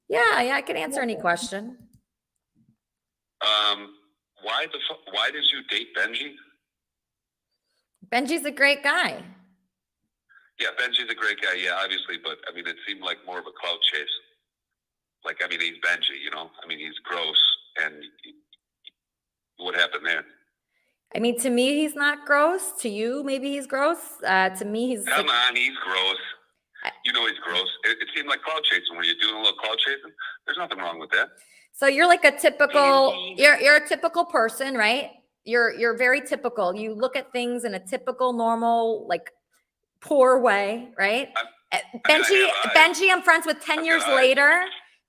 Yeah, I can answer any question. Why did you date Benji? Benji's a great guy. Yeah, Benji's a great guy. Yeah, obviously, but I mean, it seemed like more of a clout chase. Like, I mean, he's Benji, I mean, he's gross, and what happened there? I mean, to me, he's not gross. To you, maybe he's gross. To me, he's... Come on, he's gross. He's gross. It seemed like clout chasing. Were you doing a little clout chasing? There's nothing wrong with that. So you're like a typical... You're a typical person, right? You're very typical. You look at things in a typical, normal, like, poor way, right? Benji, I'm friends with 10 years later.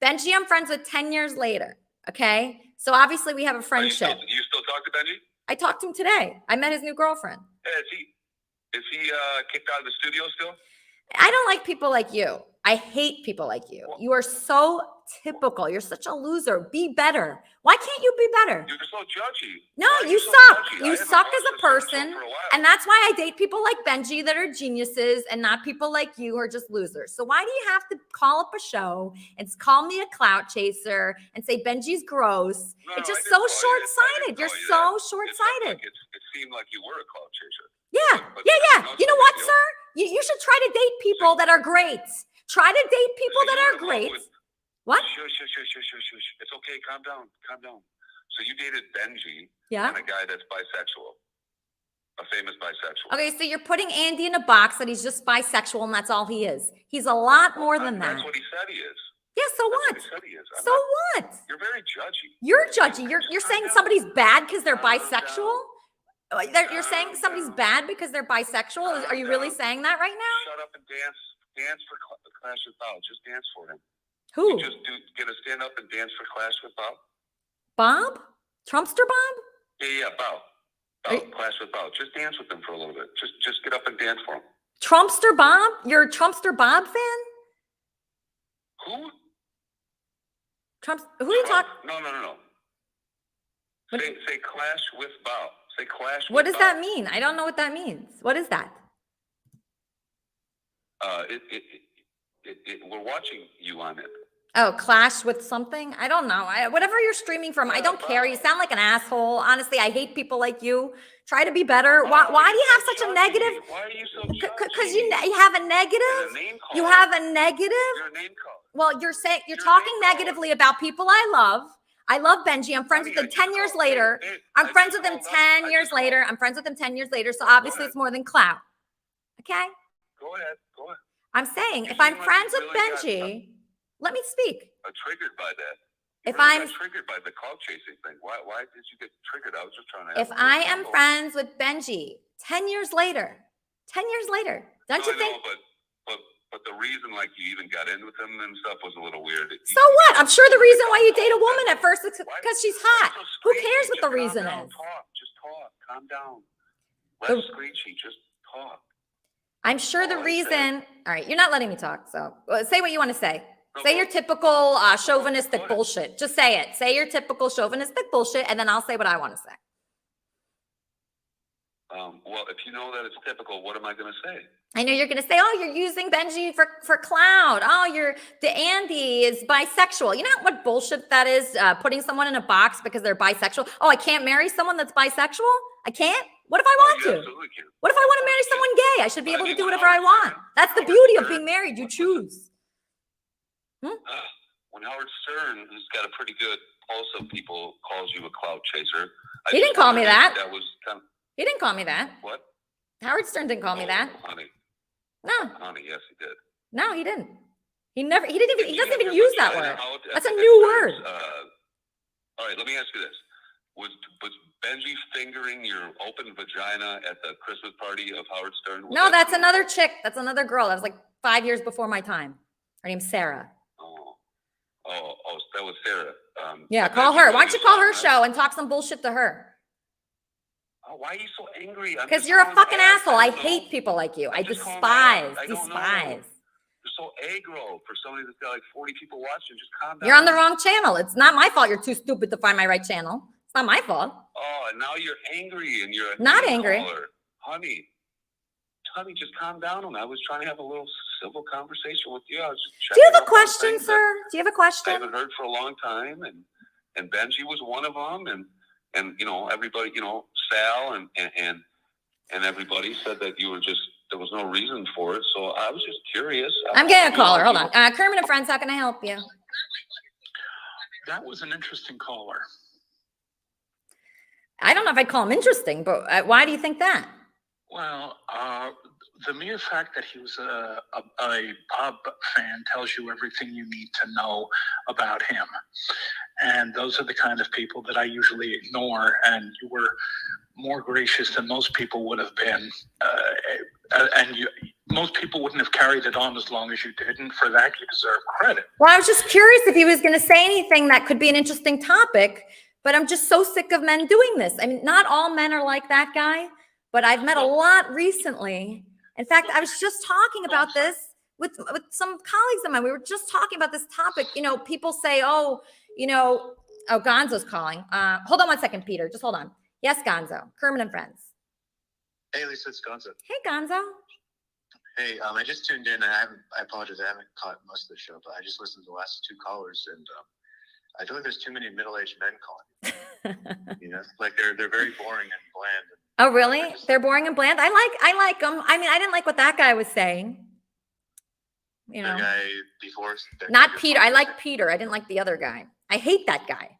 Benji, I'm friends with 10 years later. Okay? So obviously we have a friendship. You still talk to Benji? I talked to him today. I met his new girlfriend. Is he kicked out of the studio still? I don't like people like you. I hate people like you. You are so typical. You're such a loser. Be better. Why can't you be better? You're so judgy. No, you suck. You suck as a person. And that's why I date people like Benji that are geniuses and not people like you who are just losers. So why do you have to call up a show and call me a clout chaser and say Benji's gross? It's just so short-sighted. You're so short-sighted. It seemed like you were a clout chaser. Yeah. You know what, sir? You should try to date people that are great. Try to date people that are great. What? Shush. It's okay. Calm down. So you dated Benji, Yeah. and a guy that's bisexual, a famous bisexual. Okay, so you're putting Andy in a box that he's just bisexual and that's all he is. He's a lot more than that. That's what he said he is. Yeah, so what? That's what he said he is. So what? You're very judgy. You're judgy. You're saying somebody's bad because they're bisexual? You're saying somebody's bad because they're bisexual? Are you really saying that right now? Shut up and dance. Dance for Clash with Bob. Just dance for him. Who? You just get a stand up and dance for Clash with Bob. Bob? Trumpster Bob? Yeah, Bob. Clash with Bob. Just dance with him for a little bit. Just get up and dance for him. Trumpster Bob? You're a Trumpster Bob fan? Who? Who are you talking? No. Say Clash with Bob. Say Clash with What does Bob. that mean? I don't know what that means. What is that? We're watching you on it. Oh, Clash with something? I don't know. Whatever you're streaming from, I don't care. You sound like an asshole. Honestly, I hate people like you. Try to be better. Why do you have such a negative? Why are you so judgy? Because you have a negative. You have a negative. You're a name caller. Well, you're talking negatively about people I love. I love Benji. I'm friends with him 10 years later. I'm friends with him 10 years later. So obviously it's more than clout. Okay? Go ahead. I'm saying if I'm friends with Benji, let me speak. I'm triggered by that. If I I'm got triggered by the clout chasing thing. Why did you get triggered? I was just trying to. if I am friends with Benji 10 years later, don't you think? But the reason, like, you even got in with him and stuff was a little weird. So what? I'm sure the reason why you date a woman at first is because she's hot. Who cares what the reason is? Just talk. Calm down. Less screechy. Just talk. I'm sure the reason. All right, you're not letting me talk. So say what you want to say. Say your typical chauvinistic bullshit. Just say it. Say your typical chauvinistic bullshit, and then I'll say what I want to say. Well, if you know that it's typical, what am I going to say? I know you're going to say, "Oh, you're using Benji for clout. Oh, the Andy is bisexual." You know what bullshit that is? Putting someone in a box because they're bisexual. Oh, I can't marry someone that's bisexual. I can't. What if I want to? Absolutely can. What if I want to marry someone gay? I should be able to do whatever I want. That's the beauty of being married. You choose. When Howard Stern, who's got a pretty good pulse of people, calls you a clout chaser. He didn't call me that. That was kind of, He didn't call me that. What? Howard Stern didn't call me that. Honey. No. Honey, yes, he did. No, he didn't. He doesn't even use that word. That's a new word. All right, let me ask you this. Was Benji fingering your open vagina at the Christmas party of Howard Stern? No, that's another chick. That's another girl. That was like 5 years before my time. Her name's Sarah. Oh, that was Sarah. Yeah, call her. Why don't you call her show and talk some bullshit to her? Oh, why are you so angry? Because you're a fucking asshole. I hate people like you. I despise. You're so aggro for somebody that's got like 40 people watching. Just calm down. You're on the wrong channel. It's not my fault you're too stupid to find my right channel. It's not my fault. Oh, and now you're angry and you're not angry. Honey, just calm down. I was trying to have a little civil conversation with you. I was just Do you have a question, sir? Do you have a question? I haven't heard for a long time, and Benji was one of them, and you know, everybody, you know, Sal and everybody said that you were just, there was no reason for it. So I was just curious. I'm getting a caller. Hold on. Kermit and Friends, how can I help you? That was an interesting caller. I don't know if I'd call him interesting, but why do you think that? Well, the mere fact that he was a Bob fan tells you everything you need to know about him. And those are the kind of people that I usually ignore. And you were more gracious than most people would have been. Most people wouldn't have carried it on as long as you did. And for that, you deserve credit. Well, I was just curious if he was going to say anything that could be an interesting topic. But I'm just so sick of men doing this. I mean, not all men are like that guy, but I've met a lot recently. In fact, I was just talking about this with some colleagues of mine. We were just talking about this topic. You know, people say, oh, Gonzo's calling. Hold on one second, Peter. Just hold on. Yes, Gonzo. Kermit and Friends. Hey, Lisa, it's Gonzo. Hey, Gonzo. Hey, I just tuned in, and I apologize, I haven't caught most of the show, but I just listened to the last two callers, and I feel like there's too many middle-aged men calling. You know, like they're very boring and bland. Oh, really? They're boring and bland? I like them. I mean, I didn't like what that guy was saying. You know, the guy before. Not Peter. I like Peter. I didn't like the other guy. I hate that guy.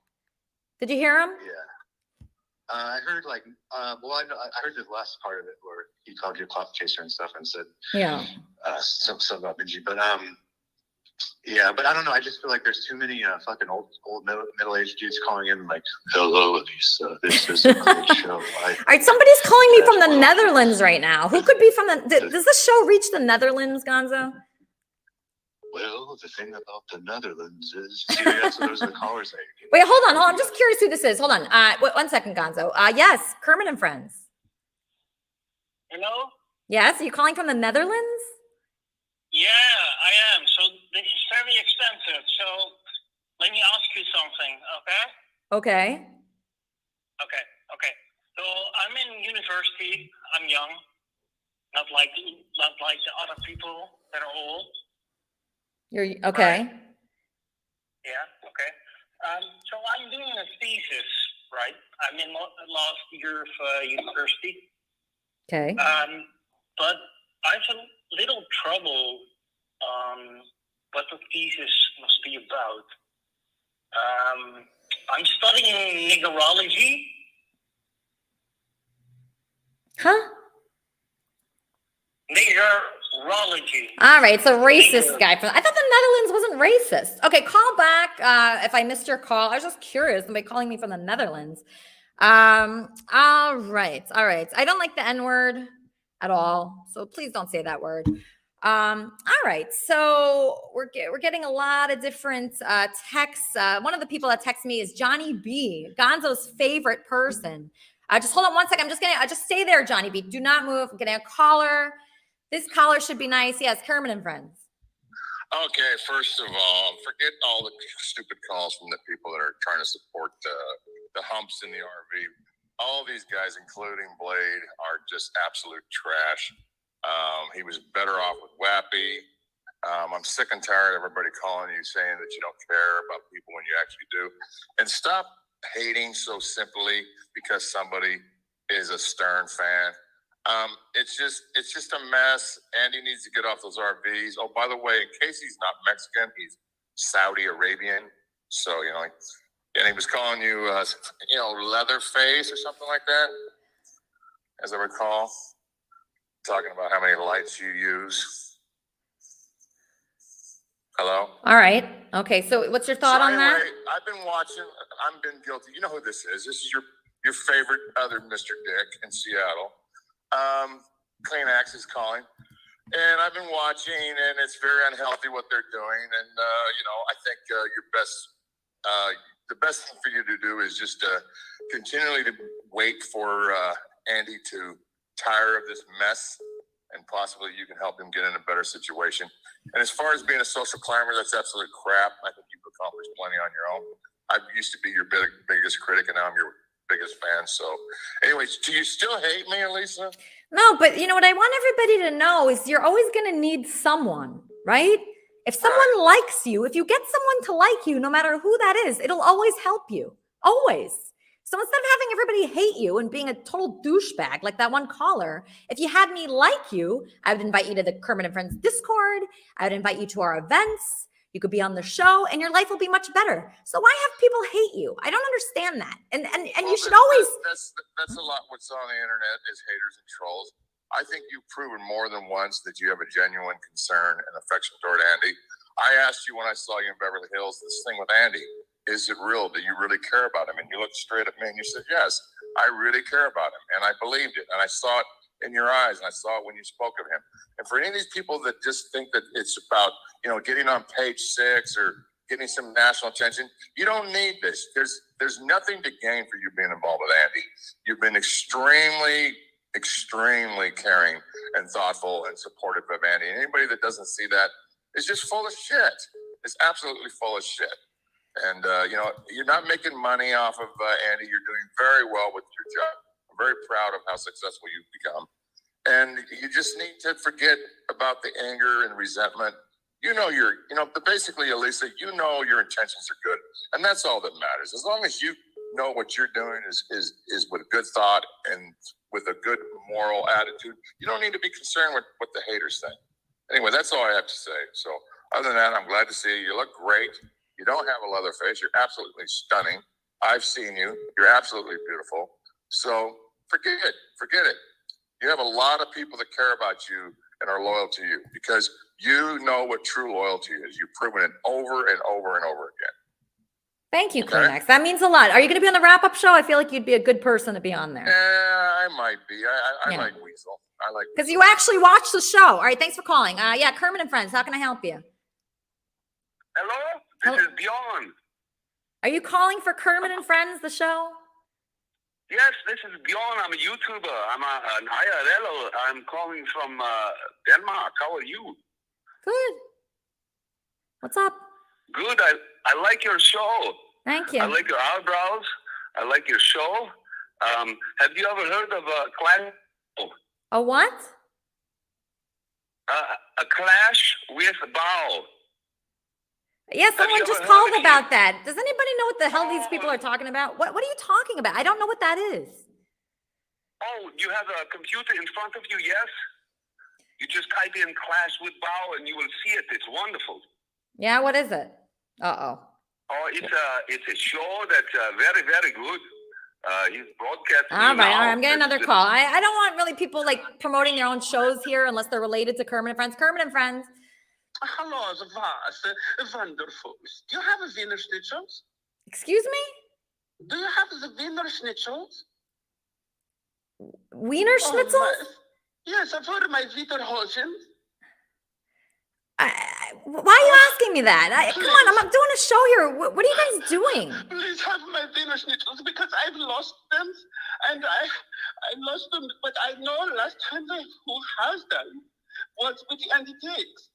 Did you hear him? Yeah. I heard I heard the last part of it where he called you a clout chaser and stuff and said, yeah, some about Benji, but yeah, but I don't know. I just feel like there's too many fucking old middle-aged dudes calling in like, "Hello, Lisa. This is a great show." All right, somebody's calling me from the Netherlands right now. Who could be from the? Does this show reach the Netherlands, Gonzo? Well, the thing about the Netherlands is, so those are the callers that you're Wait, hold on. I'm just curious who this is. Hold on. Wait, 1 second, Gonzo. Yes, Kermit and Friends. Hello? Yes, are you calling from the Netherlands? Yeah, I am. So this is very expensive. So let me ask you something, okay? Okay. Okay. So I'm in university. I'm young. Not like the other people that are old. You're okay. Right? Yeah. Okay. So I'm doing a thesis, right? I'm in last year of university. Okay. But I have a little trouble what the thesis must be about. I'm studying niggerology. Huh? Nigger Neurology. All right, so racist guy from. I thought the Netherlands wasn't racist. Okay, call back if I missed your call. I was just curious. Somebody calling me from the Netherlands. All right. I don't like the N word at all, so please don't say that word. All right, so we're getting a lot of different texts. One of the people that text me is Johnny B, Gonzo's favorite person. Just hold on one second. I'm just gonna just stay there, Johnny B. Do not move. I'm getting a caller. This caller should be nice. Yes, Kermit and Friends. Okay, first of all, forget all the stupid calls from the people that are trying to support the humps in the RV. All these guys, including Blade, are just absolute trash. He was better off with Wappy. I'm sick and tired of everybody calling you saying that you don't care about people when you actually do. And stop hating so simply because somebody is a Stern fan. It's just a mess. Andy needs to get off those RVs. Oh, by the way, in case he's not Mexican, he's Saudi Arabian. So, and he was calling you, Leatherface or something like that, as I recall, talking about how many lights you use. Hello? All right. Okay, so what's your thought on that? I've been watching. I've been guilty. You know who this is. This is your favorite other Mr. Dick in Seattle. Kleenex is calling, and I've been watching, and it's very unhealthy what they're doing. And I think the best thing for you to do is just continually to wait for Andy to tire of this mess, and possibly you can help him get in a better situation. And as far as being a social climber, that's absolute crap. I think you've accomplished plenty on your own. I used to be your biggest critic, and now I'm your biggest fan. So anyways, do you still hate me, Elisa? No, but what I want everybody to know is you're always going to need someone, right? If someone likes you, if you get someone to like you, no matter who that is, it'll always help you. Always. So instead of having everybody hate you and being a total douchebag like that one caller, if you had me like you, I would invite you to the Kermit and Friends Discord. I would invite you to our events. You could be on the show and your life will be much better. So why have people hate you? I don't understand that. And you should always. That's a lot what's on the internet is haters and trolls. I think you've proven more than once that you have a genuine concern and affection toward Andy. I asked you when I saw you in Beverly Hills, this thing with Andy, is it real? Do you really care about him? And you looked straight at me and you said, yes, I really care about him. And I believed it. And I saw it in your eyes. And I saw it when you spoke of him. And for any of these people that just think that it's about, getting on page 6 or getting some national attention, you don't need this. There's nothing to gain for you being involved with Andy. You've been extremely caring and thoughtful and supportive of Andy. And anybody that doesn't see that is just full of shit. It's absolutely full of shit. And, you're not making money off of Andy. You're doing very well with your job. I'm very proud of how successful you've become. And you just need to forget about the anger and resentment. Basically, Elisa, your intentions are good. And that's all that matters. As long as you know what you're doing is with good thought and with a good moral attitude, you don't need to be concerned with what the haters think. Anyway, that's all I have to say. So other than that, I'm glad to see you. You look great. You don't have a leather face. You're absolutely stunning. I've seen you. You're absolutely beautiful. So forget it. You have a lot of people that care about you and are loyal to you because you know what true loyalty is. You've proven it over and over and over again. Thank you, Kleenex. That means a lot. Are you going to be on the wrap-up show? I feel like you'd be a good person to be on there. I might be. I like Weasel. Because you actually watch the show. All right, thanks for calling. Kermit and Friends, how can I help you? Hello? This is Bjorn. Are you calling for Kermit and Friends, the show? Yes, this is Bjorn. I'm a YouTuber. I'm an IRL. I'm calling from Denmark. How are you? Good. What's up? Good. I like your show. Thank you. I like your eyebrows. I like your show. Have you ever heard of a clash? A what? A clash with bow. Yeah, someone just called about that. Does anybody know what the hell these people are talking about? What are you talking about? I don't know what that is. Oh, you have a computer in front of you, yes? You just type in clash with bow and you will see it. It's wonderful. Yeah, what is it? Uh-oh. Oh, it's a show that's very, very good. He's broadcasting. All you right, now. I'm getting another It's- call. I don't want really people like promoting their own shows here unless they're related to Kermit and Friends. Kermit and Friends. Hello, was wonderful. Do you have a Wiener Schnitzels? Excuse me? Do you have the Wiener Schnitzels? Wiener Schnitzels? Yes, I've heard of my Wiederhosen. Why are you asking me that? Come on, I'm doing a show here. What are you guys doing? Please have my Wiener Schnitzels because I've lost them, and I lost them. But I know last time who has them was with Andy Diggs.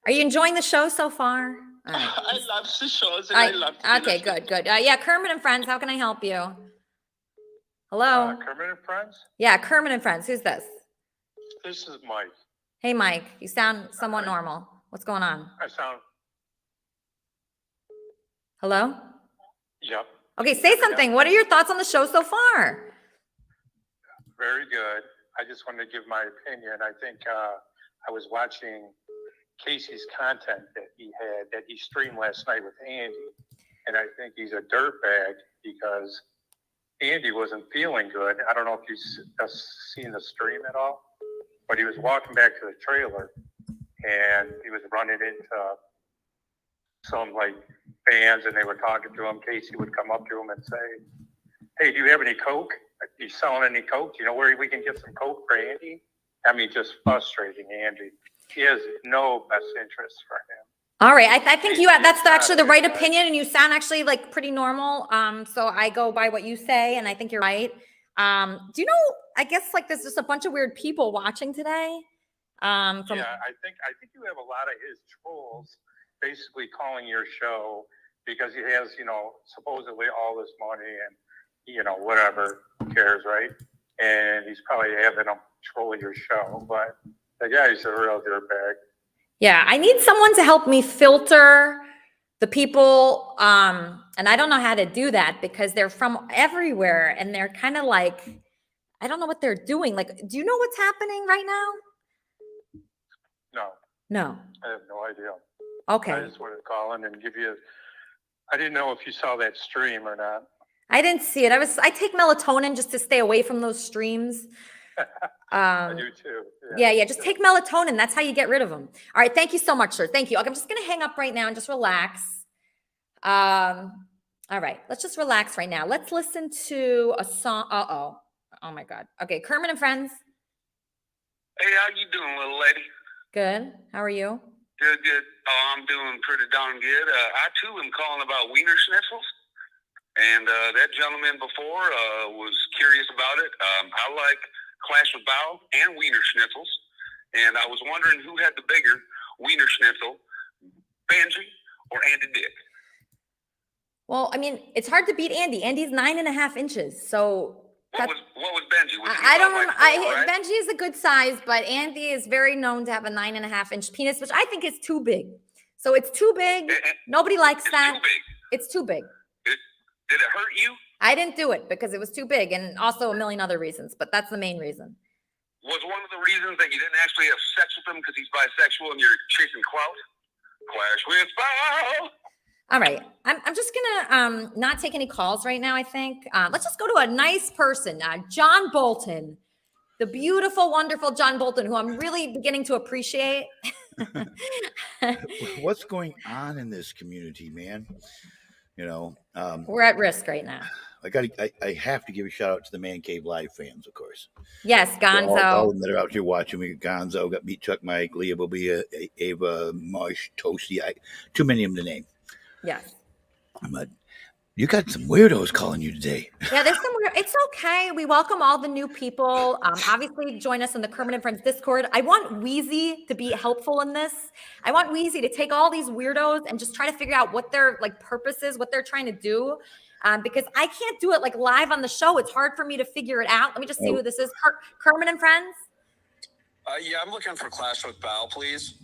Are you enjoying the show so far? All right. I love the shows, and I love. Okay, good. Yeah, Kermit and Friends. How can I help you? Hello. Kermit and Friends? Yeah, Kermit and Friends. Who's this? This is Mike. Hey, Mike. You sound somewhat normal. What's going on? I sound. Hello. Yep. Okay, say something. What are your thoughts on the show so far? Very good. I just wanted to give my opinion. I think I was watching Casey's content that he streamed last night with Andy, and I think he's a dirtbag because Andy wasn't feeling good. I don't know if you've seen the stream at all, but he was walking back to the trailer, and he was running into some like fans, and they were talking to him. Casey would come up to him and say, "Hey, do you have any Coke? Are you selling any Coke? You know where we can get some Coke for Andy?" I mean, just frustrating Andy. He has no best interest for him. All right, I think that's actually the right opinion, and you sound actually like pretty normal. So I go by what you say, and I think you're right. Do you know? I guess like there's just a bunch of weird people watching today. Yeah, I think you have a lot of his trolls basically calling your show because he has, supposedly all this money and, whatever, who cares, right? And he's probably having them troll your show, but the guy's a real dirtbag. Yeah, I need someone to help me filter the people, and I don't know how to do that because they're from everywhere and they're kind of like, I don't know what they're doing. Like, do you know what's happening right now? No. I have no idea. Okay. I just wanted to call in and give you, I didn't know if you saw that stream or not. I didn't see it. I take melatonin just to stay away from those streams. I do too. Yeah. Just take melatonin. That's how you get rid of them. All right. Thank you so much, sir. Thank you. Okay, I'm just going to hang up right now and just relax. All right. Let's just relax right now. Let's listen to a song. Oh my God. Okay. Kermit and Friends. Hey, how you doing, little lady? Good. How are you? Good. Oh, I'm doing pretty darn good. I too am calling about Wiener Schnitzels. And that gentleman before was curious about it. I like Clash of Bow and Wiener Schnitzels. And I was wondering who had the bigger Wiener Schnitzel, Benji or Andy Dick? Well, I mean, it's hard to beat Andy. Andy's 9.5 inches. So what was Benji? I don't remember. Right? Benji is a good size, but Andy is very known to have a 9.5 inch penis, which I think is too big. So it's too big. Nobody likes that. Too big. It's too big. Did it hurt you? I didn't do it because it was too big and also a million other reasons, but that's the main reason. Was one of the reasons that you didn't actually have sex with him because he's bisexual and you're chasing clout? Clash with Bow. All right. I'm just gonna not take any calls right now, I think. Let's just go to a nice person, John Bolton. The beautiful, wonderful John Bolton, who I'm really beginning to appreciate. What's going on in this community, man? We're at risk right now. I have to give a shout out to the Man Cave Live fans, of course. Yes, Gonzo. All of them that are out here watching. We got Gonzo, got Beat Chuck Mike, Leah Bobia, Ava, Marsh, Toasty. Too many of them to name. Yes. But you got some weirdos calling you today. Yeah, there's some weird. It's okay. We welcome all the new people. Obviously, join us in the Kermit and Friends Discord. I want Wheezy to be helpful in this. I want Wheezy to take all these weirdos and just try to figure out what their purpose is, what they're trying to do. Because I can't do it live on the show. It's hard for me to figure it out. Let me just see who this is. Kermit and Friends. Yeah, I'm looking for Clash with Bow, please.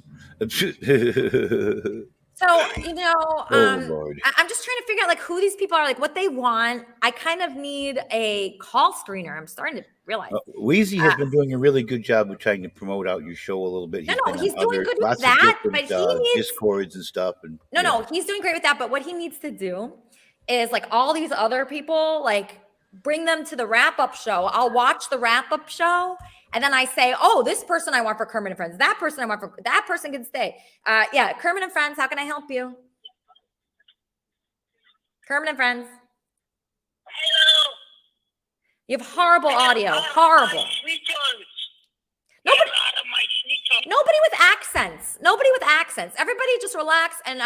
So, Lord. I'm just trying to figure out who these people are, what they want. I kind of need a call screener. I'm starting to realize. Wheezy has been doing a really good job of trying to promote out your show a little bit. He's doing good with that, but he needs Discords and stuff. No, he's doing great with that. But what he needs to do is like all these other people, like bring them to the wrap-up show. I'll watch the wrap-up show, and then I say, oh, this person I want for Kermit and Friends. That person I want for, that person can stay. Yeah, Kermit and Friends, how can I help you? Kermit and Friends. Hello. You have horrible audio, horrible. Nobody with accents. Nobody with accents. Everybody just relax and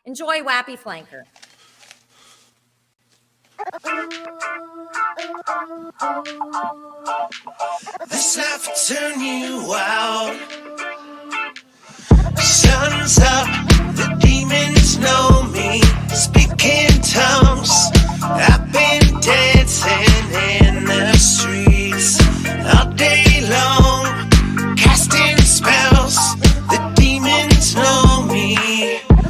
enjoy Wappy Flanker. This life will turn you out. Sun's up, the demons know me. Speaking tongues, I've been dancing in the streets all day long, casting spells. The demons know me.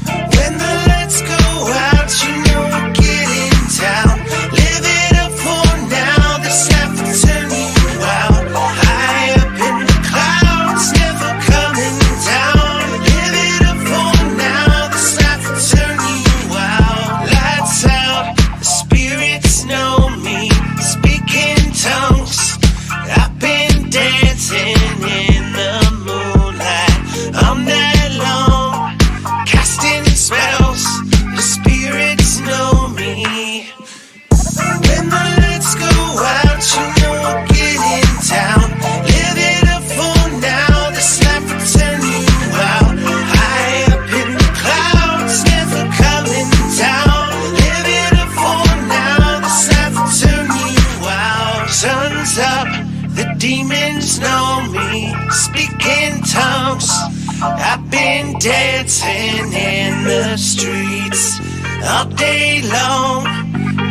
When the lights go out, you know we're getting down. Live it up for now, this life will turn you out. High up in the clouds, never coming down. Live it up for now, this life will turn you out. Lights out, the spirits know me. Speaking tongues, I've been dancing in the moonlight all night long, casting spells. The spirits know me. When the lights go out, you know we're getting down. Live it up for now, this life will turn you out. High up in the clouds, never coming down. Live it up for now, this life will turn you out. Sun's up, the demons know me. Speaking tongues, I've been dancing in the streets all day long,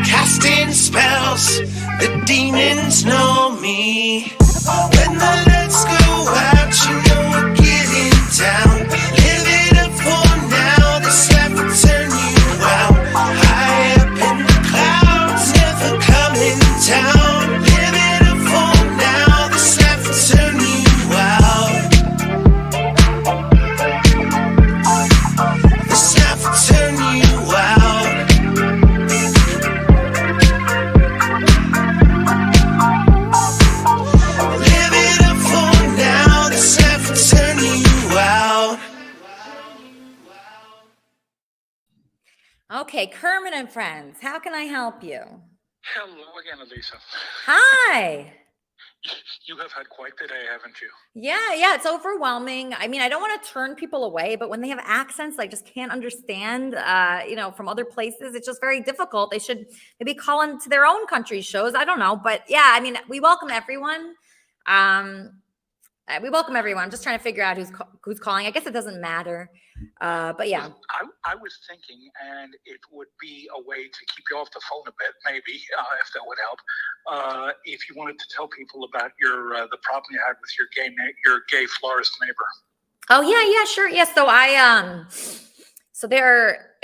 casting spells. The demons know me. When the lights go out, you know we're getting down. Live it up for now, this life will turn you out. High up in the clouds, never coming down. Live it up for now, this life will turn you out. This life will turn you out. Live it up for now, this life will turn you out. Okay, Kermit and Friends, how can I help you? Hello again, Elisa. Hi. You have had quite the day, haven't you? Yeah, it's overwhelming. I mean, I don't want to turn people away, but when they have accents I just can't understand, from other places, it's just very difficult. They should maybe call into their own country's shows. I don't know, but yeah, I mean, we welcome everyone. We welcome everyone. I'm just trying to figure out who's calling. I guess it doesn't matter. But yeah. I was thinking, and it would be a way to keep you off the phone a bit, maybe, if that would help. If you wanted to tell people about the problem you had with your gay florist neighbor. Oh yeah, sure. Yeah. So so there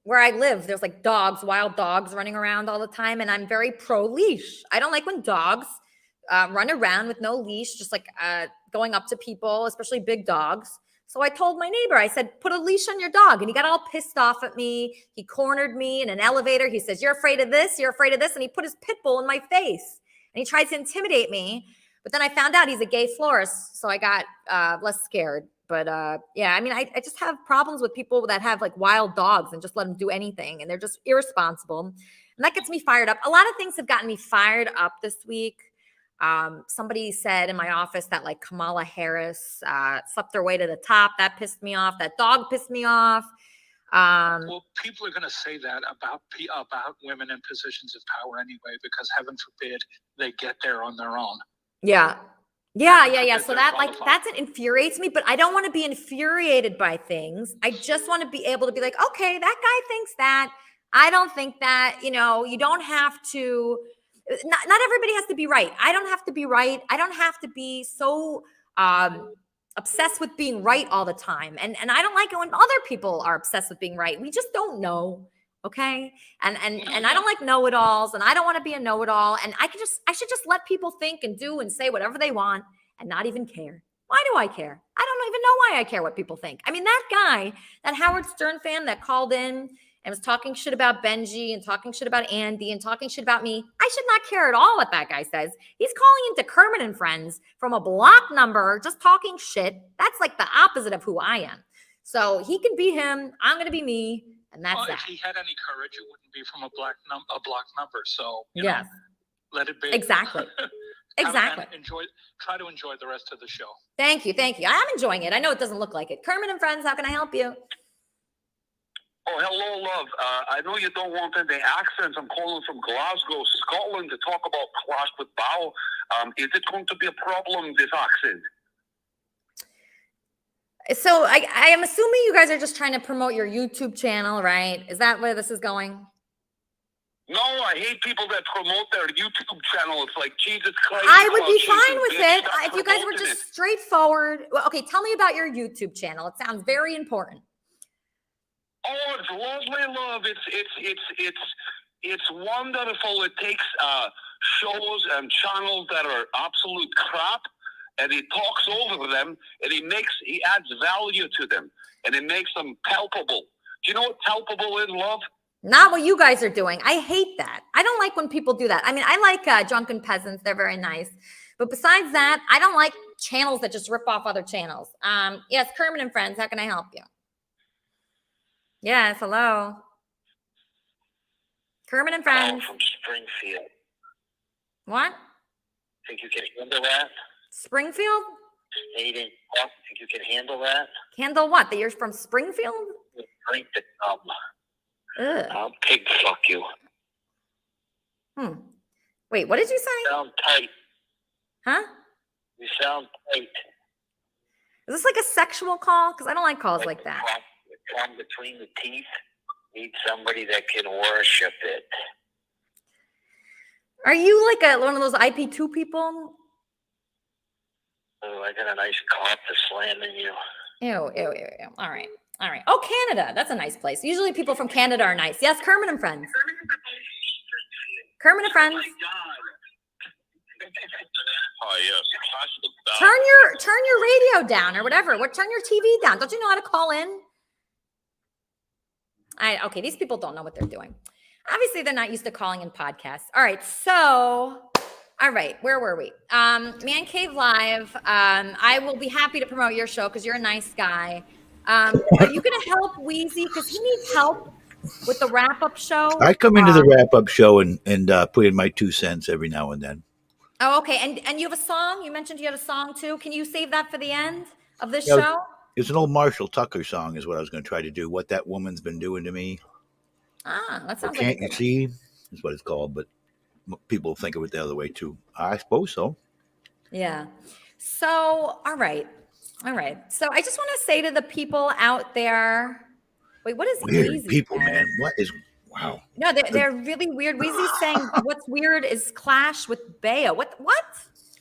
where I live, there's like wild dogs running around all the time, and I'm very pro leash. I don't like when dogs run around with no leash, just like going up to people, especially big dogs. So I told my neighbor, I said, put a leash on your dog. And he got all pissed off at me. He cornered me in an elevator. He says, you're afraid of this. You're afraid of this. And he put his pit bull in my face. And he tried to intimidate me. But then I found out he's a gay florist. So I got less scared. But yeah, I mean, I just have problems with people that have like wild dogs and just let them do anything. And they're just irresponsible. And that gets me fired up. A lot of things have gotten me fired up this week. Somebody said in my office that like Kamala Harris slept her way to the top. That pissed me off. That dog pissed me off. Well, people are going to say that about women in positions of power anyway, because heaven forbid they get there on their own. Yeah. So that infuriates me, but I don't want to be infuriated by things. I just want to be able to be like, okay, that guy thinks that. I don't think that. You don't have to. Not everybody has to be right. I don't have to be right. I don't have to be so obsessed with being right all the time. And I don't like it when other people are obsessed with being right. We just don't know. Okay. And I don't like know-it-alls, and I don't want to be a know-it-all. And I should just let people think and do and say whatever they want and not even care. Why do I care? I don't even know why I care what people think. I mean, that guy, that Howard Stern fan that called in and was talking shit about Benji and talking shit about Andy and talking shit about me, I should not care at all what that guy says. He's calling into Kermit and Friends from a block number, just talking shit. That's like the opposite of who I am. So he can be him. I'm going to be me. And that's Well, that. if he had any courage, it wouldn't be from a block number. So, you Yes. know, let it be. Exactly. Exactly. And try to enjoy the rest of the show. Thank you. Thank you. I am enjoying it. I know it doesn't look like it. Kermit and Friends, how can I help you? Oh, hello, love. I know you don't want any accents. I'm calling from Glasgow, Scotland, to talk about Clash with Bow. Is it going to be a problem, this accent? So I am assuming you guys are just trying to promote your YouTube channel, right? Is that where this is going? No, I hate people that promote their YouTube channel. It's like, Jesus Christ. I would be fine chasing with bitch, it stop if you guys were promoting just it. straightforward. Well, okay, tell me about your YouTube channel. It sounds very important. Oh, it's lovely, love. It's wonderful. It takes shows and channels that are absolute crap, and he talks over them, and he adds value to them, and it makes them palpable. Do you know what palpable is, love? Not what you guys are doing. I hate that. I don't like when people do that. I mean, I like Drunken Peasants. They're very nice. But besides that, I don't like channels that just rip off other channels. Yes, Kermit and Friends, how can I help you? Yes, hello. Kermit and Friends. From Springfield. What? Think you can handle that? Springfield? Think you can handle that? Handle what? That you're from Springfield? Drink the cum. Ugh. I'll pig fuck you. Wait, what did you say? You sound tight. Huh? You sound tight. Is this like a sexual call? Because I don't like calls like that. Cum between the teeth. Need somebody that can worship it. Are you like one of those IP2 people? Oh, I got a nice cough to slam in you. Ew. All right. Oh, Canada. That's a nice place. Usually people from Canada are nice. Yes, Kermit and Friends. Kermit and Friends. Oh, yes. Turn your radio down or whatever. Turn your TV down. Don't you know how to call in? Okay, these people don't know what they're doing. Obviously, they're not used to calling in podcasts. All right, where were we? Man Cave Live. I will be happy to promote your show because you're a nice guy. Are you going to help Wheezy because he needs help with the wrap-up show? I come into the wrap-up show and put in my 2 cents every now and then. Oh, okay. And you have a song? You mentioned you had a song too. Can you save that for the end of this Yeah, show? It's an old Marshall Tucker song is what I was going to try to do. What that woman's been doing to me. That sounds Can't like you see? Is what it's called, but people think of it the other way too. I suppose so. Yeah. So, all right. So I just want to say to the people out there, wait, what is Weird Wheezy people, saying? man. What is wow? No, they're really weird. Wheezy's saying what's weird is clash with Bea. What?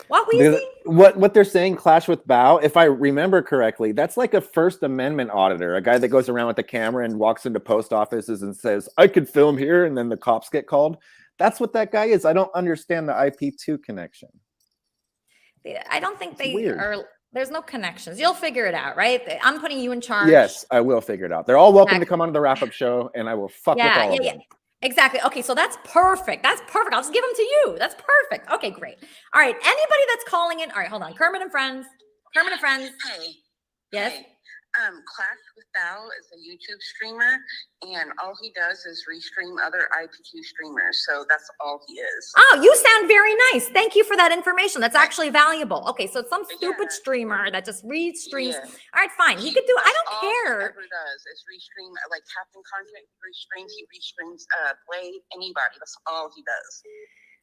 What Wheezy? What they're saying, clash with Bao, if I remember correctly, that's like a First Amendment auditor, a guy that goes around with the camera and walks into post offices and says, I could film here, and then the cops get called. That's what that guy is. I don't understand the IP2 connection. I don't think they are. There's no connections. You'll figure it out, right? I'm putting you in charge. Yes, I will figure it out. They're all welcome to come on to the wrap-up show, and I will fuck with all of them. Exactly. Okay, so that's perfect. I'll just give them to you. That's perfect. Okay, great. All right, anybody that's calling in. All right, hold on. Kermit and Friends. Hey. Yes. Hey. Clash with Bao is a YouTube streamer, and all he does is restream other IPQ streamers. So that's all he is. Oh, you sound very nice. Thank you for that information. That's actually valuable. Okay, so it's some stupid streamer that just restreams. Yeah. All right, fine. He could do. I don't All care. He ever does is restream, like Captain Content. He restreams Blade, anybody. That's all he does.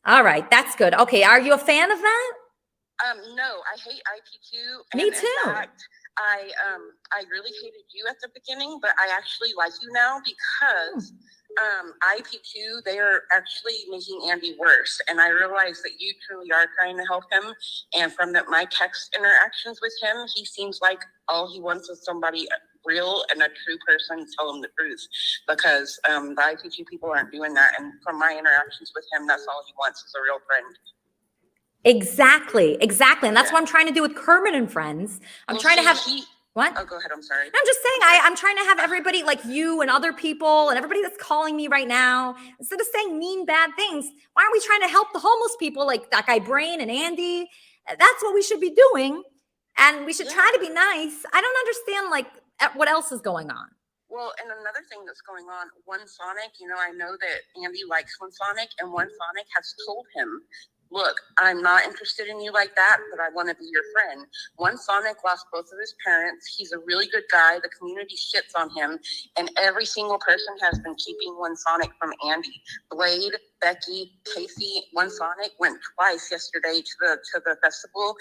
All right, that's good. Okay, are you a fan of that? No, I hate IPQ. Me too. In fact, I really hated you at the beginning, but I actually like you now because IPQ, they are actually making Andy worse. And I realize that you truly are trying to help him. And from my text interactions with him, he seems like all he wants is somebody real and a true person to tell him the truth, because the IPQ people aren't doing that. And from my interactions with him, that's all he wants is a real friend. Exactly. And that's what I'm trying to do with Kermit and Friends. I'm trying to have. What? Oh, go ahead. I'm sorry. I'm just saying, I'm trying to have everybody like you and other people and everybody that's calling me right now, instead of saying mean, bad things, why aren't we trying to help the homeless people like that guy Brain and Andy? That's what we should be doing. And we should try to be nice. I don't understand like what else is going on. Well, and another thing that's going on, One Sonic, you know, I know that Andy likes One Sonic, and One Sonic has told him, look, I'm not interested in you like that, but I want to be your friend. One Sonic lost both of his parents. He's a really good guy. The community shits on him, and every single person has been keeping One Sonic from Andy. Blade, Becky, Casey, One Sonic went twice yesterday to the festival,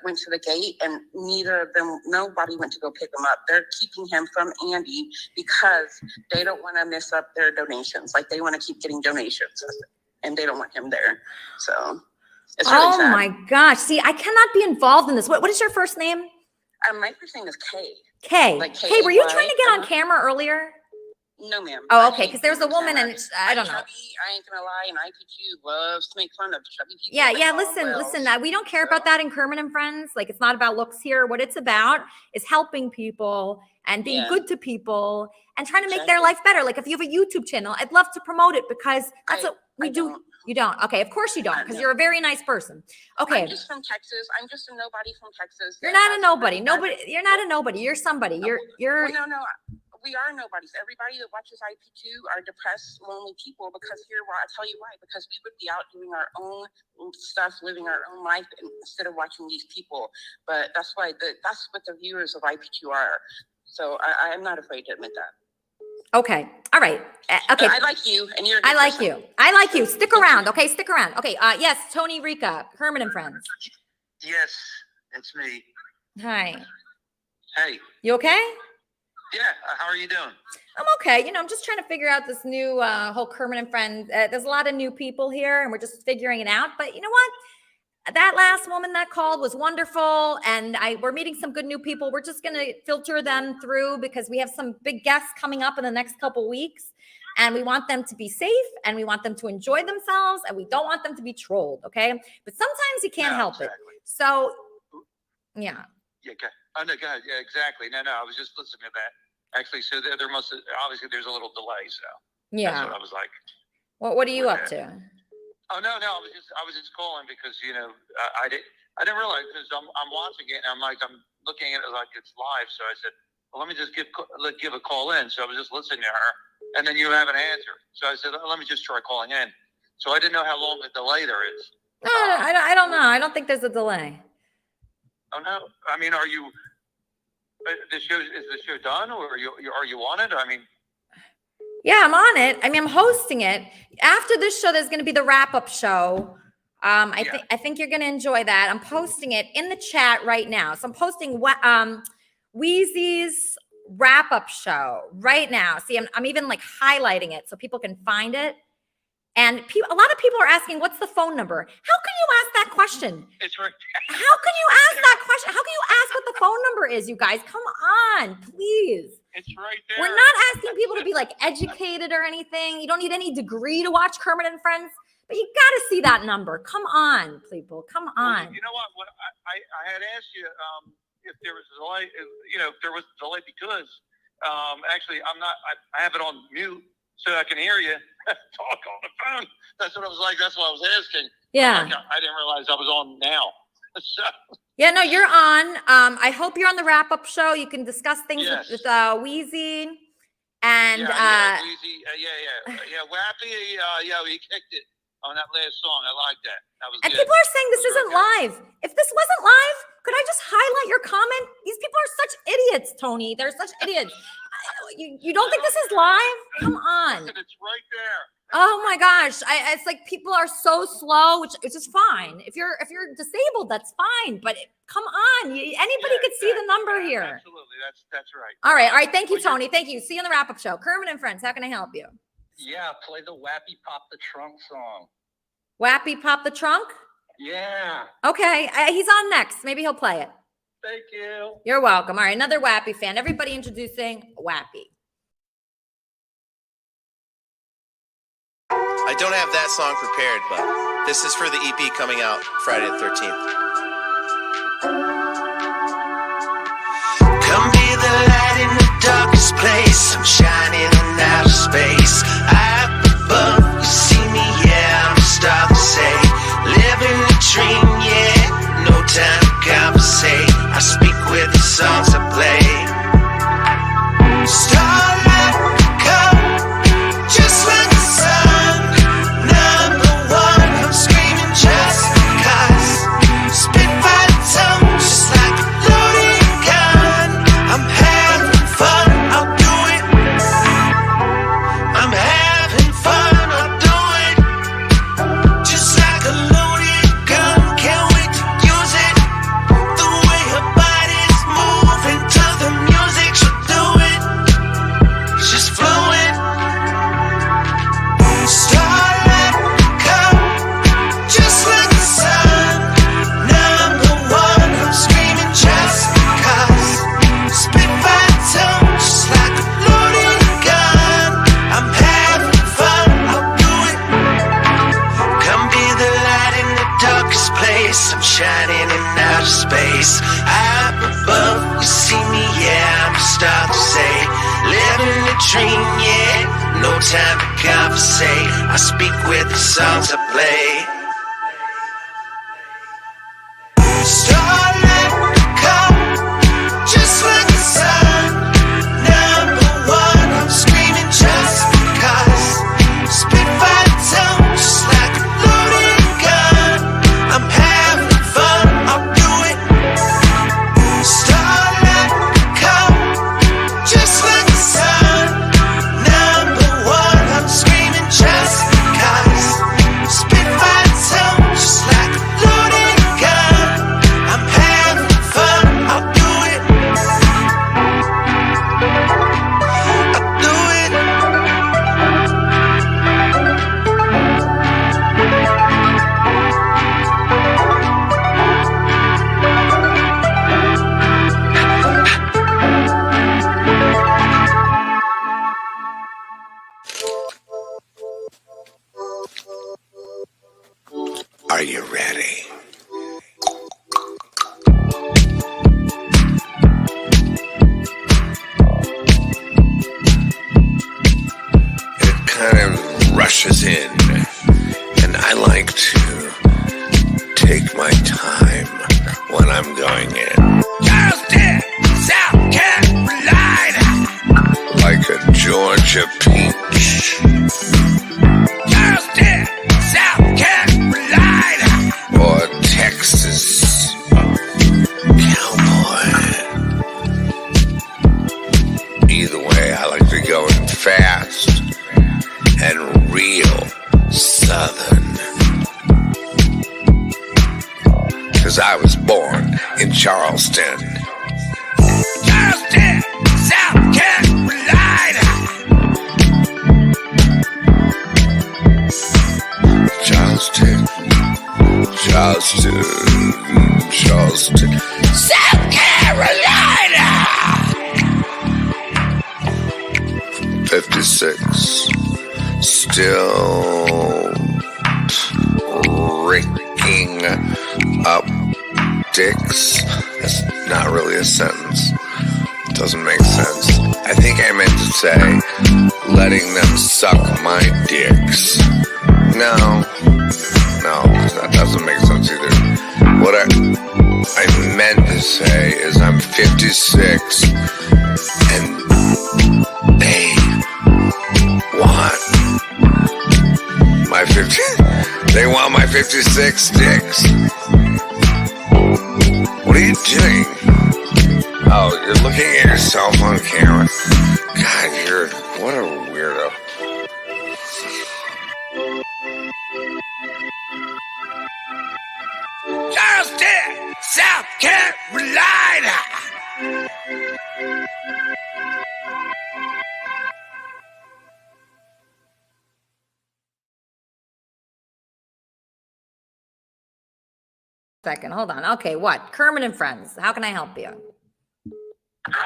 went to the gate, and nobody went to go pick him up. They're keeping him from Andy because they don't want to mess up their donations. Like, they want to keep getting donations, and they don't want him there. So it's really sad. My gosh. See, I cannot be involved in this. What is your first name? My first name is Kay. Kay. Like Kay, were you K-A-Y? trying to get on camera earlier? No, ma'am. Oh, okay. Because there's a woman and I don't know. Chubby, I ain't gonna lie, and IPQ loves to make fun of chubby people. Yeah. Listen, we don't care about that in Kermit and Friends. Like, it's not about looks here. What it's about is helping people and being good to people and trying to make their life better. Like, if you have a YouTube channel, I'd love to promote it because that's what we do. You don't? Okay, of course you don't, because you're a very nice person. Okay. I'm just from Texas. I'm just a nobody from Texas. You're not a nobody. You're not a nobody. You're somebody. You're. Well, no. We are nobodies. Everybody that watches IP2 are depressed, lonely people because I'll tell you why. Because we would be out doing our own stuff, living our own life instead of watching these people. But that's what the viewers of IP2 are. So I'm not afraid to admit that. Okay. All right. Okay. I like you, and you're. I like you. I like you. Stick around. Okay. Stick around. Okay. Yes. Tony Rica, Kermit and Friends. Yes, it's me. Hi. Hey. You okay? Yeah. How are you doing? I'm okay. I'm just trying to figure out this new whole Kermit and Friends. There's a lot of new people here, and we're just figuring it out. But you know what? That last woman that called was wonderful, and we're meeting some good new people. We're just going to filter them through because we have some big guests coming up in the next couple weeks, and we want them to be safe, and we want them to enjoy themselves, and we don't want them to be trolled, okay? But sometimes you can't help it. So, yeah. Yeah, go ahead. Yeah, exactly. No, I was just listening to that. Actually, so there obviously there's a little delay, so yeah. That's what I was like. What are you up to? Oh no! I was just calling because I didn't realize because I'm watching it and I'm looking at it like it's live. So I said, well, let me just give a call in. So I was just listening to her, and then you haven't answered. So I said, let me just try calling in. So I didn't know how long the delay there is. No, I don't know. I don't think there's a delay. Oh no! I mean, are you? Is the show done, or are you on it? I mean. Yeah, I'm on it. I mean, I'm hosting it. After this show, there's going to be the wrap-up show. I think you're going to enjoy that. I'm posting it in the chat right now. So I'm posting Wheezy's wrap-up show right now. See, I'm even like highlighting it so people can find it. And a lot of people are asking, what's the phone number? How can you ask that question? It's right. How can you ask that question? How can you ask what the phone number is, you guys? Come on, please. It's right there. We're not asking people to be like educated or anything. You don't need any degree to watch Kermit and Friends, but you got to see that number. Come on, people. Come on. Well, you know what? I had asked you if there was a delay. If there was a delay because actually I have it on mute so I can hear you talk on the phone. That's what I was like. That's what I was asking. Yeah. I didn't realize I was on now. So. Yeah, no, you're on. I hope you're on the wrap-up show. You can discuss things with Wheezy and Wheezy. Wappy. We kicked it on that last song. I like that. That was and good. People are saying this isn't live. If this wasn't live, could I just highlight your comment? These people are such idiots, Tony. They're such idiots. You don't think this is live? Come on. It's right there. Oh my gosh. It's like people are so slow, which is fine. If you're disabled, that's fine. But come on. Anybody could see the number here. Absolutely. That's right. All right. Thank you, Tony. Thank you. See you on the wrap-up show. Kermit and Friends, how can I help you? Yeah, play the Wappy Pop the Trunk song. Wappy Pop the Trunk? Yeah. Okay. He's on next. Maybe he'll play it. Thank you. You're welcome. All right. Another Wappy fan. Everybody introducing Wappy. I don't have that song prepared, but this is for the EP coming out Friday the 13th. Come train yet. No time to conversate. I speak with the songs I play. Starlight come just like the sun. Number one, I'm screaming just because. Spitfire tongue just like a loaded gun. I'm having fun, I'll do it. Starlight come just like the sun. Number one, I'm screaming just because. Spitfire tongue just like a loaded gun. I'm having fun, I'll do it. I'll do it. Are you ready? It kind of rushes in, and I like to take my time when I'm going in. Charleston, South Carolina, like a Georgia peach. Charleston, South Carolina, or Texas cowboy. Either way, I like to go in fast and real southern. 'Cause I was born in Charleston. Charleston, South Carolina. Charleston, Charleston, Charleston, South Carolina. 56, still raking up dicks. That's not really a sentence. Doesn't make sense. I think I meant to say letting them suck my dicks. No, that doesn't make sense either. What I meant to say is I'm 56 and they want my 50. They want my 56 dicks. What are you doing? Oh, you're looking at yourself on camera. God, what a weirdo. Charleston, South Carolina. Second, hold on. Okay, what? Kermit and Friends. How can I help you?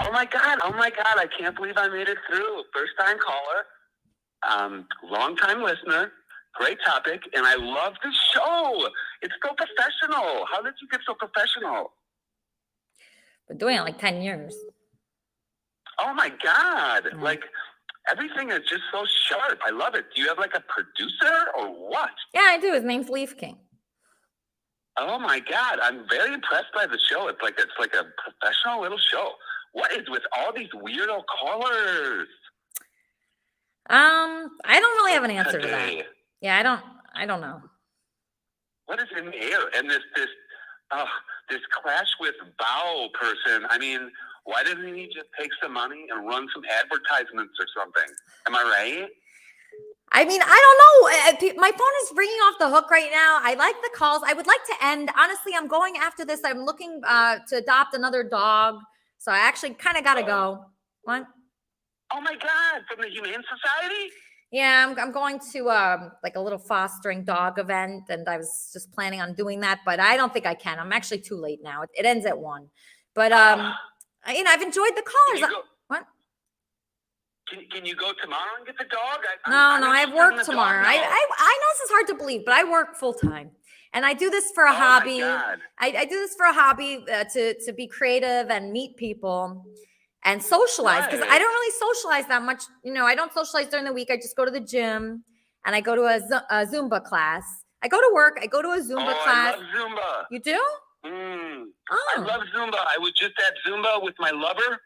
Oh my God, I can't believe I made it through. First time caller, long time listener, great topic, and I love the show. It's so professional. How did you get so professional? Been doing it like 10 years. Oh my God, like everything is just so sharp. I love it. Do you have like a producer or what? Yeah, I do. His name's Leaf King. Oh my God, I'm very impressed by the show. It's like a professional little show. What is with all these weirdo callers? I don't really have an answer to that. Yeah, I don't know. What is in the air? And this clash with Bow person. I mean, why doesn't he just take some money and run some advertisements or something? Am I right? I mean, I don't know. My phone is ringing off the hook right now. I like the calls. I would like to end. Honestly, I'm going after this. I'm looking to adopt another dog. So I actually kind of got to go. What? Oh my God, from the Humane Society? Yeah, I'm going to like a little fostering dog event, and I was just planning on doing that, but I don't think I can. I'm actually too late now. It ends at 1. But I've enjoyed the callers. What? Can you go tomorrow and get the dog? I have work tomorrow. I know this is hard to believe, but I work full time, and I do this for a hobby. I do this for a hobby to be creative and meet people. and socialize, because I don't really socialize that much. You know, I don't socialize during the week. I just go to the gym and I go to a Zumba class. I go to work. I go to a Zumba class. I love Zumba. You do? I love Zumba. I was just at Zumba with my lover,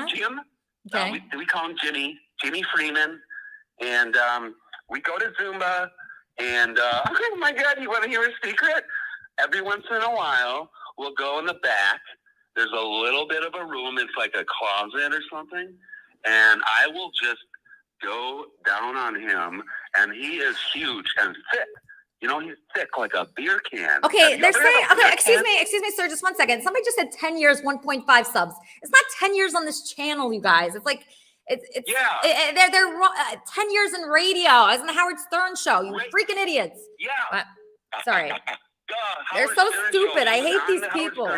Jim. Okay. We call him Jimmy Freeman. And we go to Zumba. And, oh my God, you want to hear a secret? Every once in a while, we'll go in the back. There's a little bit of a room. It's like a closet or something. And I will just go down on him. And he is huge and thick. You know, he's thick like a beer can. Okay, they're saying, okay, excuse me, sir, just 1 second. Somebody just said 10 years, 1.5 subs. It's not 10 years on this channel, you guys. It's like, they're 10 years in radio, as in the Howard Stern show. You freaking idiots. Yeah. Sorry. They're so stupid. I hate these people.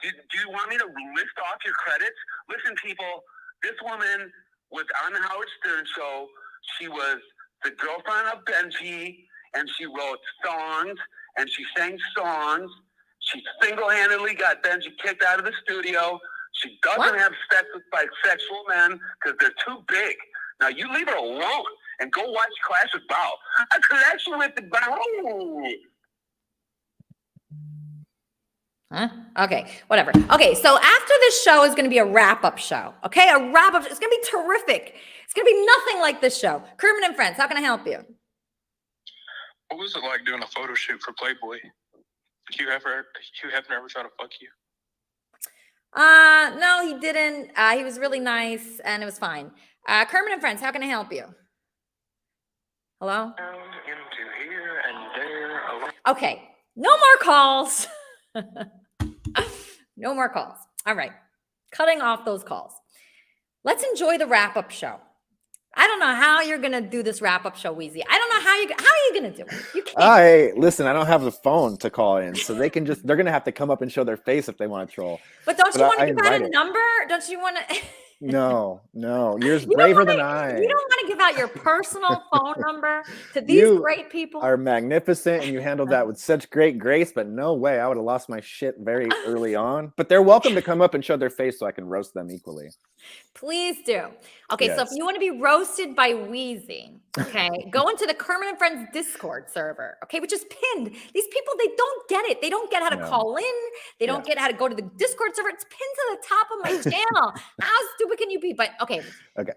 Do you want me to list off your credits? Listen, people, this woman was on the Howard Stern show. She was the girlfriend of Benji, and she wrote songs, and she sang songs. She single-handedly got Benji kicked out of the studio. She doesn't have sex with bisexual men because they're too big. Now, you leave her alone and go watch Clash with Bow. A connection with the Bow. Huh? Okay, whatever. Okay, so after this show is going to be a wrap-up show. Okay, a wrap-up. It's going to be terrific. It's going to be nothing like this show. Kermit and Friends, how can I help you? What was it like doing a photo shoot for Playboy? Hugh Hefner ever tried to fuck you? No, he didn't. He was really nice, and it was fine. Kermit and Friends, how can I help you? Hello? Into here and there. Okay, no more calls. No more calls. All right. Cutting off those calls. Let's enjoy the wrap-up show. I don't know how you're going to do this wrap-up show, Weezy. I don't know how are you going to do it? You can't. Listen, I don't have the phone to call in, so they're going to have to come up and show their face if they want to troll. But don't you want to give out a number? Don't you want to? No, you're braver than I. You don't want to give out your personal phone number to these great people. Are magnificent, and you handled that with such great grace, but no way. I would have lost my shit very early on. But they're welcome to come up and show their face so I can roast them equally. Please do. Okay, Yes. so if you want to be roasted by Wheezy, okay, go into the Kermit and Friends Discord server, okay, which is pinned. These people, they don't get it. They don't get how to call in. They don't get how to go to the Discord server. It's pinned to the top of my channel. How stupid can you be? But okay,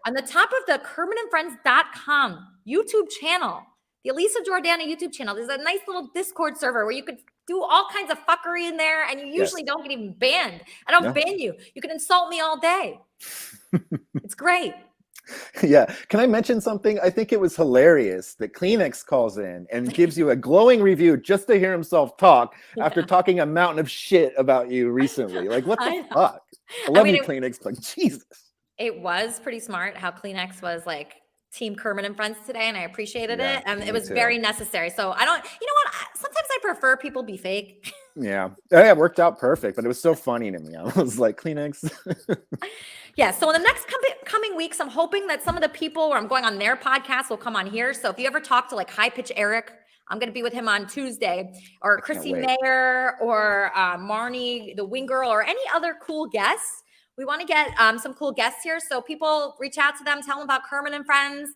on the top of the KermitandFriends.com YouTube channel, the Elisa Jordana YouTube channel, there's a nice little Discord server where you could do all kinds of fuckery in there, and you usually don't get even banned. I don't ban you. You can insult me all day. It's great. Yeah. Can I mention something? I think it was hilarious that Kleenex calls in and gives you a glowing review just to hear himself talk after talking a mountain of shit about you recently. Like, what the fuck? I love you, Kleenex, but Jesus. It was pretty smart how Kleenex was like Team Kermit and Friends today, and I appreciated it. And it was very necessary. So I don't, you know what? Sometimes I prefer people be fake. Yeah, it worked out perfect, but it was so funny to me. I was like, Kleenex. Yeah, so in the next coming weeks, I'm hoping that some of the people where I'm going on their podcast will come on here. So if you ever talk to like High Pitch Eric, I'm going to be with him on Tuesday, or Chrissy Mayer, or Marnie, the Wing Girl, or any other cool guests. We want to get some cool guests here. So people reach out to them, tell them about Kermit and Friends,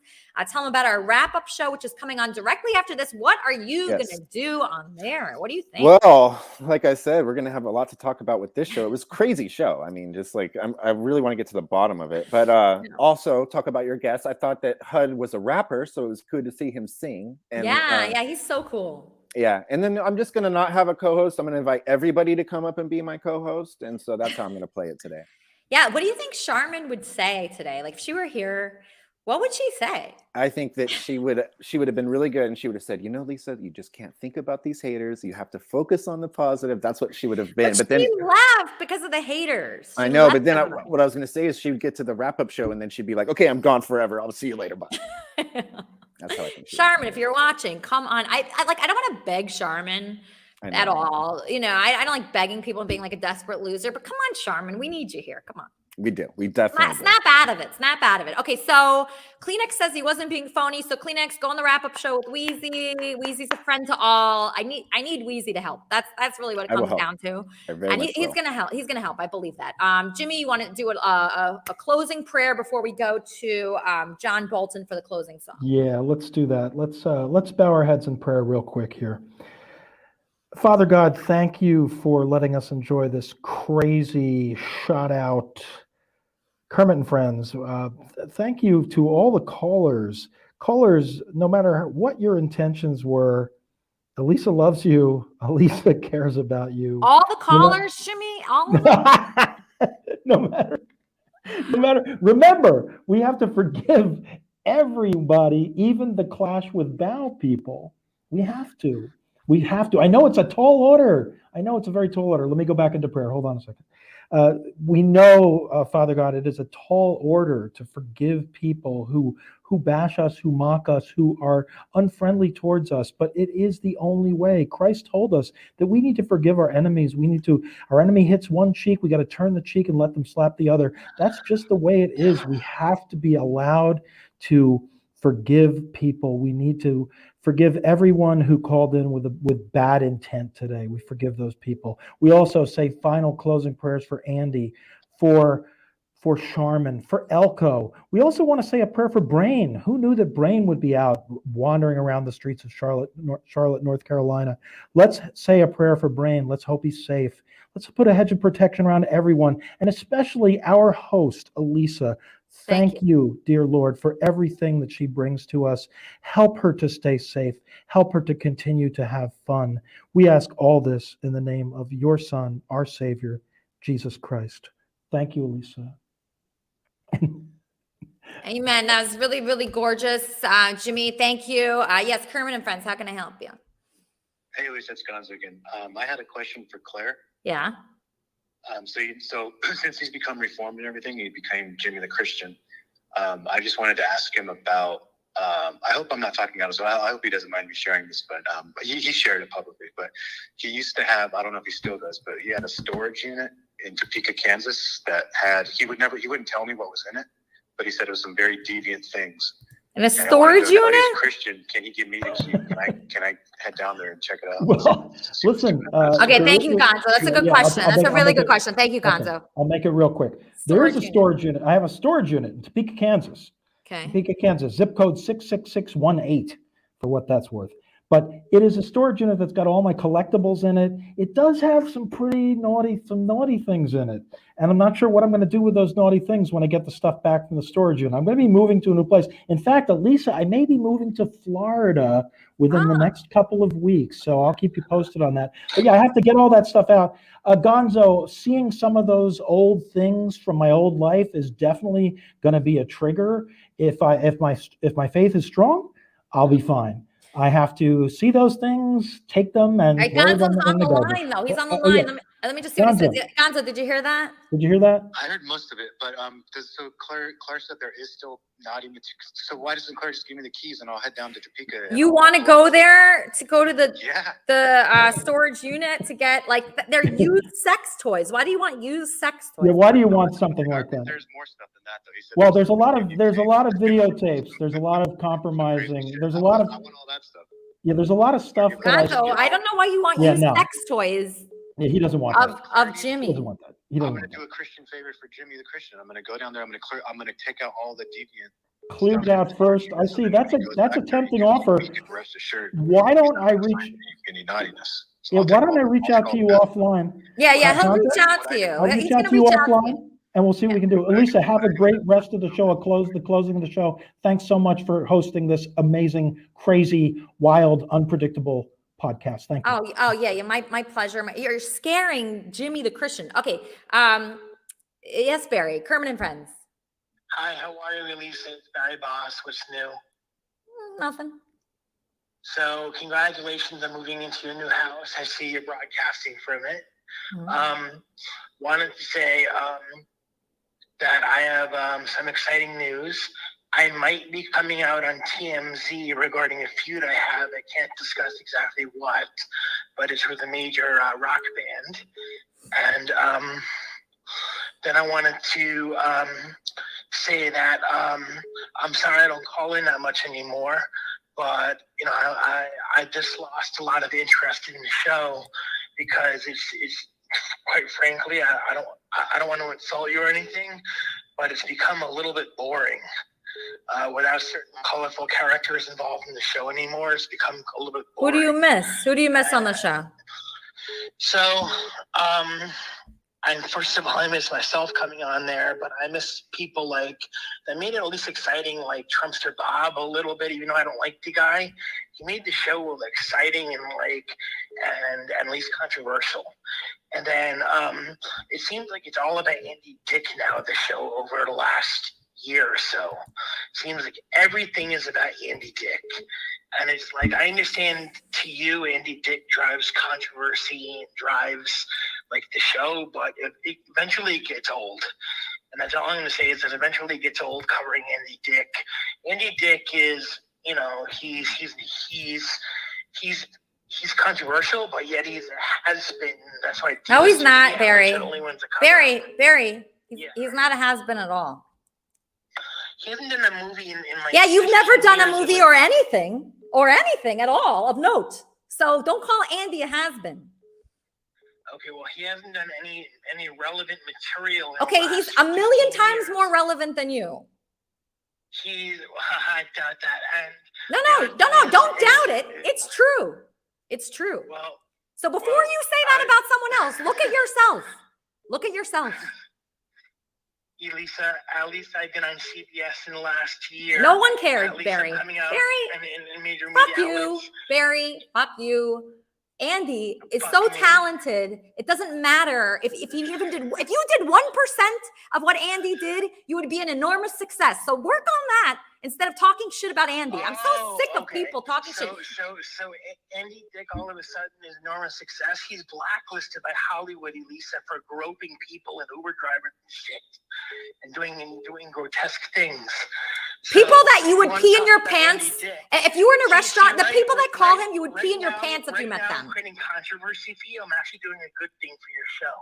tell them about our wrap-up show, which is coming on directly after this. What are you going to do on there? What do you think? Well, like I said, we're going to have a lot to talk about with this show. It was a crazy show. I mean, just like, I really want to get to the bottom of it. But also talk about your guests. I thought that HUD was a rapper, so it was good to see him sing. And, yeah, he's so cool. Yeah, and then I'm just going to not have a co-host. I'm going to invite everybody to come up and be my co-host. And so that's how I'm going to play it today. Yeah, what do you think Charmin would say today? Like, if she were here, what would she say? I think that she would have been really good, and she would have said, Lisa, you just can't think about these haters. You have to focus on the positive. That's what she would have been. But then she laughed because of the haters. I know, but then what I was going to say is she would get to the wrap-up show, and then she'd be like, okay, I'm gone forever. I'll see you later. Bye. That's how I think. Charmin, if you're watching, come on. I don't want to beg Charmin at all. You know, I don't like begging people and being like a desperate loser, but come on, Charmin, we need you here. Come on. We do. We definitely do. Snap out of it. Snap out of it. Okay, so Kleenex says he wasn't being phony. So Kleenex, go on the wrap-up show with Wheezy. Wheezy's a friend to all. I need Wheezy to help. That's really what it I will comes help. down to. I very And much he's will. gonna help. He's gonna help. I believe that. Jimmy, you want to do a closing prayer before we go to John Bolton for the closing song? Yeah, let's do that. Let's bow our heads in prayer real quick here. Father God, thank you for letting us enjoy this crazy shot out Kermit and Friends. Thank you to all the callers. Callers, no matter what your intentions were, Elisa loves you. Elisa cares about you. All the callers, Jimmy, all of them. No matter. Remember, we have to forgive everybody, even the Clash with Bow people. We have to. I know it's a tall order. I know it's a very tall order. Let me go back into prayer. Hold on a second. We know, Father God, it is a tall order to forgive people who bash us, who mock us, who are unfriendly towards us. But it is the only way. Christ told us that we need to forgive our enemies. Our enemy hits one cheek, we got to turn the cheek and let them slap the other. That's just the way it is. We have to be allowed to forgive people. We need to forgive everyone who called in with bad intent today. We forgive those people. We also say final closing prayers for Andy, for Charmin, for Elko. We also want to say a prayer for Brain. Who knew that Brain would be out wandering around the streets of Charlotte, North Carolina? Let's say a prayer for Brain. Let's hope he's safe. Let's put a hedge of protection around everyone, and especially our host, Elisa. Thank you, dear Lord, for everything that she brings to us. Help her to stay safe. Help her to continue to have fun. We ask all this in the name of your Son, our Savior, Jesus Christ. Thank you, Elisa. Amen. That was really, really gorgeous. Jimmy, thank you. Yes, Kermit and Friends, how can I help you? Hey, Lisa, it's Gonzo again. I had a question for Claire. Yeah. So since he's become reformed and everything, he became Jimmy the Christian. I just wanted to ask him about. I hope I'm not talking out of, so I hope he doesn't mind me sharing this. But he shared it publicly. But he used to have, I don't know if he still does, but he had a storage unit in Topeka, Kansas that had. He wouldn't tell me what was in it, but he said it was some very deviant things. In a storage unit? He's Christian. Can he give me the key? Can I head down there and check it out? Well, listen. Okay, thank you, Gonzo. That's a good question. That's a really good question. Thank you, Gonzo. Okay, I'll make it real quick. There is a storage unit. I have a storage unit in Topeka, Kansas. Okay. Topeka, Kansas, zip code 66618, for what that's worth. But it is a storage unit that's got all my collectibles in it. It does have some naughty things in it. And I'm not sure what I'm going to do with those naughty things when I get the stuff back from the storage unit. I'm going to be moving to a new place. In fact, Elisa, I may be moving to Florida within the next couple of weeks. So I'll keep you posted on that. But yeah, I have to get all that stuff out. Gonzo, seeing some of those old things from my old life is definitely going to be a trigger. If my faith is strong, I'll be fine. I have to see those things, take them, and Right, throw them Gonzo's on in the garbage. line, though. He's on the Oh, yeah. line. Let me just see what he says. Gonzo, did you hear that? Did you hear that? I heard most of it, but so Claire said there is still naughty material. So why doesn't Claire just give me the keys and I'll head down to Topeka? You want to go there to go to the storage unit to get they're used sex toys. Why do you want used sex toys? Yeah, why do you want something like that? There's more stuff than that, though. He said Well, there's a lot of videotapes. There's a lot of compromising. There's a lot of. I want all that stuff. Yeah, there's a lot of stuff. Gonzo, I don't know why you want used sex toys. Yeah, he doesn't want that. Of Jimmy. He doesn't want that. I'm going to do a Christian favor for Jimmy the Christian. I'm going to go down there. I'm going to take out all the deviant. Cleared out first. I see. That's a tempting offer. Rest assured. Why don't I reach? Any naughtiness? Yeah, why don't I reach out to you offline? Yeah, he'll reach out to you. I'll reach out to you offline, and we'll see what we can do. Elisa, have a great rest of the show. The closing of the show. Thanks so much for hosting this amazing, crazy, wild, unpredictable podcast. Thank you. Oh yeah, my pleasure. You're scaring Jimmy the Christian. Okay. Yes, Barry, Kermit and Friends. Hi, how are you, Elisa? It's Barry Boss. What's new? Nothing. So, congratulations on moving into your new house. I see you're broadcasting from it. Wanted to say that I have some exciting news. I might be coming out on TMZ regarding a feud I have. I can't discuss exactly what, but it's with a major rock band. And then I wanted to say that I'm sorry I don't call in that much anymore, but you know I just lost a lot of interest in the show because it's quite frankly I don't want to insult you or anything, but it's become a little bit boring. Without certain colorful characters involved in the show anymore, it's become a little bit boring. Who do you miss? Who do you miss on the show? So, and first of all, I miss myself coming on there, but I miss people like that made it at least exciting, like Trumpster Bob a little bit, even though I don't like the guy. He made the show exciting and at least controversial. And then it seems like it's all about Andy Dick now, the show, over the last year or so. It seems like everything is about Andy Dick. And it's like, I understand to you, Andy Dick drives controversy and drives like the show, but eventually it gets old. And that's all I'm going to say is that eventually it gets old covering Andy Dick. Andy Dick is, you know, he's controversial, but yet he's has been. That's why. No, he's not, Barry. Barry. He's not a has-been at all. He hasn't done a movie in like. Yeah, you've never done a movie or anything at all of note. So don't call Andy a has-been. Okay, well, he hasn't done any relevant material. Okay, he's a million times more relevant than you. I doubt that. And no, don't doubt it. It's true. It's true. Well, so before you say that about someone else, look at yourself. Look at yourself. Elisa, at least I've been on CBS in the last year. No one cared, Barry. Barry, Fuck you, Barry. Fuck you. Andy is so talented. It doesn't matter if you did 1% of what Andy did, you would be an enormous success. So work on that instead of talking shit about Andy. I'm so sick of people talking shit. So Andy Dick all of a sudden is enormous success. He's blacklisted by Hollywood, Elisa, for groping people and Uber drivers and shit, and doing grotesque things. People that you would pee in your pants. If you were in a restaurant, the people that call him, you would pee in your pants if you met them. I'm creating controversy for you. I'm actually doing a good thing for your show.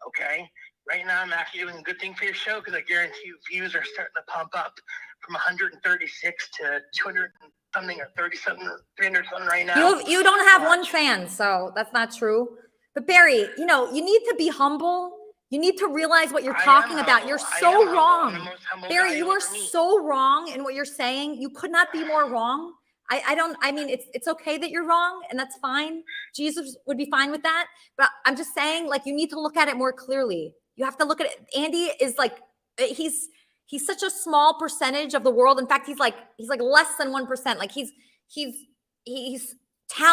Okay? Right now, I'm actually doing a good thing for your show because I guarantee you views are starting to pump up from 136 to 200 something or 30 something or 300 something right now. You don't have one fan, so that's not true. But Barry, you need to be humble. You need to realize what you're talking about. You're so wrong. Barry, you are so wrong in what you're saying. You could not be more wrong. I mean, it's okay that you're wrong, and that's fine. Jesus would be fine with that. But I'm just saying, like, you need to look at it more clearly. You have to look at it. Andy is like, he's such a small percentage of the world. In fact, he's like less than 1%. Like he's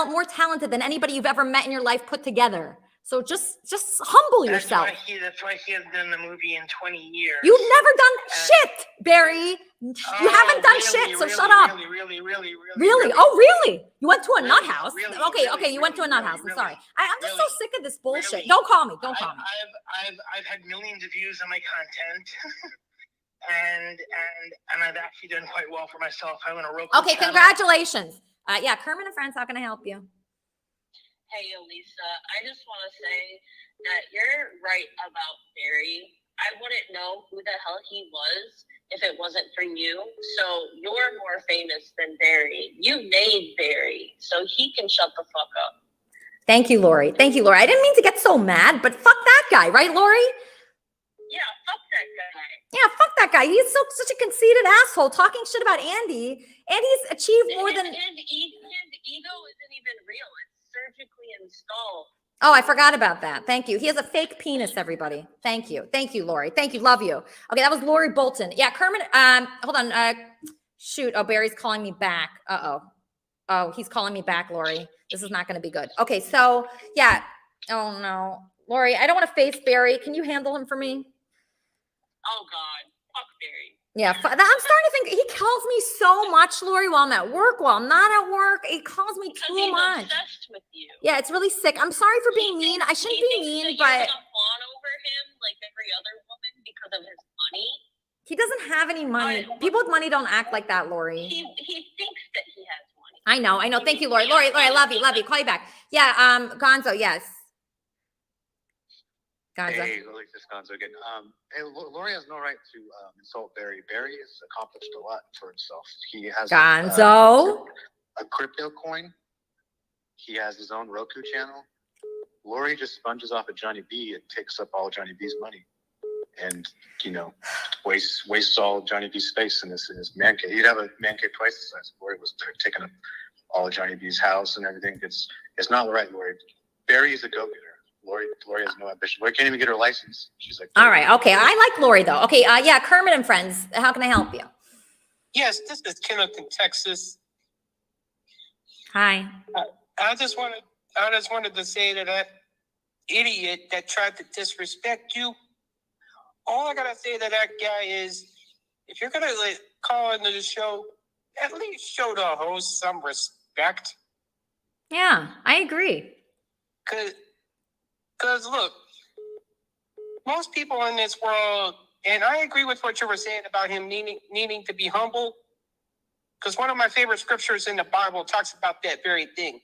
more talented than anybody you've ever met in your life put together. So just humble yourself. That's why he hasn't done the movie in 20 years. You've never done shit, Barry. You haven't done shit, so shut up. Really? Oh, really? You went to a nut house? Okay, you went to a nut house. I'm sorry. I'm just so sick of this bullshit. Don't call me. I've had millions of views on my content. and I've actually done quite well for myself. I went to Roku. Okay, congratulations. Yeah, Kermit and Friends, how can I help you? Hey, Elisa, I just want to say that you're right about Barry. I wouldn't know who the hell he was if it wasn't for you. So you're more famous than Barry. You made Barry, so he can shut the fuck up. Thank you, Lori. I didn't mean to get so mad, but fuck that guy, right, Lori? Yeah, fuck that guy. Yeah, fuck that guy. He's such a conceited asshole talking shit about Andy. Andy's achieved more than... His ego isn't even real. It's surgically installed. Oh, I forgot about that. Thank you. He has a fake penis, everybody. Thank you, Lori. Thank you. Love you. Okay, that was Lori Bolton. Yeah, Kermit, hold on. Shoot. Oh, Barry's calling me back. Oh, he's calling me back, Lori. This is not going to be good. Okay, so, yeah. Oh, no. Lori, I don't want to face Barry. Can you handle him for me? Oh, God. Fuck Barry. Yeah, I'm starting to think he calls me so much, Lori, while I'm at work, while I'm not at work. He calls me too much. He's obsessed with you. Yeah, it's really sick. I'm sorry for being mean. I shouldn't be mean, but... You're gonna fawn over him like every other woman because of his money. He doesn't have any money. People with money don't act like that, Lori. He thinks that he has money. I know. Thank you, Lori. Lori, I love you. Call you back. Yeah, Gonzo, yes. Gonzo. Hey, Lily, this Gonzo again. Hey, Lori has no right to insult Barry. Barry has accomplished a lot for himself. He has Gonzo. a crypto coin. He has his own Roku channel. Lori just sponges off of Johnny B and takes up all Johnny B's money, and wastes all Johnny B's space in his man cave. He'd have a man cave twice the size. Lori was there taking up all of Johnny B's house and everything. It's not right, Lori. Barry is a go-getter. Lori has no ambition. Lori can't even get her license. She's like, all right. Okay. I like Lori though. Okay. Yeah. Kermit and Friends. How can I help you? Yes, this is Kenneth in Texas. Hi. I just wanted to say that idiot that tried to disrespect you. All I gotta say to that guy is, if you're gonna call into the show, at least show the host some respect. Yeah, I agree. Cause look, most people in this world, and I agree with what you were saying about him needing to be humble. Because one of my favorite scriptures in the Bible talks about that very thing.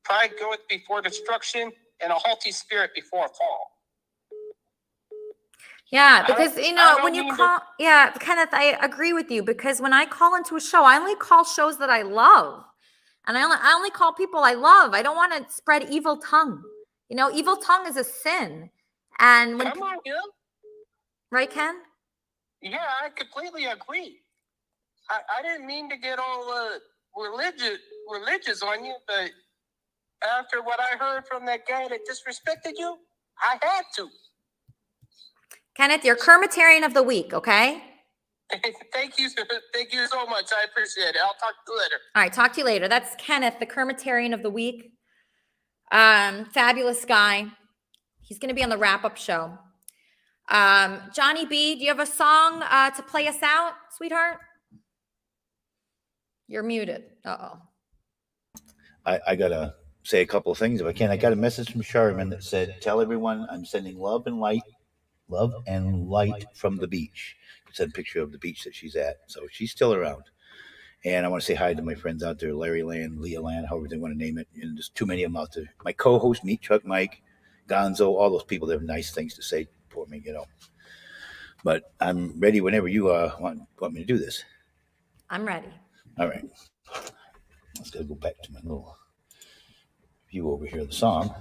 Pride goeth before destruction, and a haughty spirit before a fall. Yeah, because when you call, Kenneth, I agree with you, because when I call into a show, I only call shows that I love, and I only call people I love. I don't want to spread evil tongue. Evil tongue is a sin, and when Come on, yeah. Right, Ken? Yeah, I completely agree. I didn't mean to get all religious on you, but after what I heard from that guy that disrespected you, I had to. Kenneth, you're Kermitarian of the week, okay? Thank you so much. I appreciate it. I'll talk to you later. All right, talk to you later. That's Kenneth, the Kermitarian of the week. Fabulous guy. He's going to be on the wrap-up show. Johnny B, do you have a song to play us out, sweetheart? You're muted. Uh-oh. I got to say a couple of things if I can. I got a message from Sherman that said, tell everyone I'm sending love and light from the beach. It's a picture of the beach that she's at. So she's still around. And I want to say hi to my friends out there, Larry Land, Leah Land, however they want to name it. And there's too many of them out there. My co-host, Meat Chuck Mike, Gonzo, all those people that have nice things to say for me, But I'm ready whenever you want me to do this. I'm ready. All right. Let's go back to my little view over here of the song.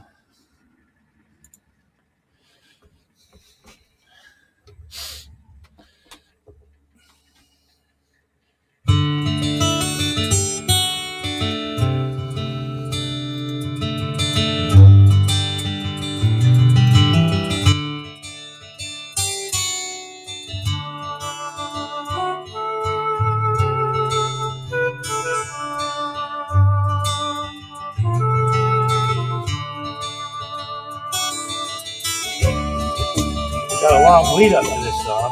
Got a long lead up to this song.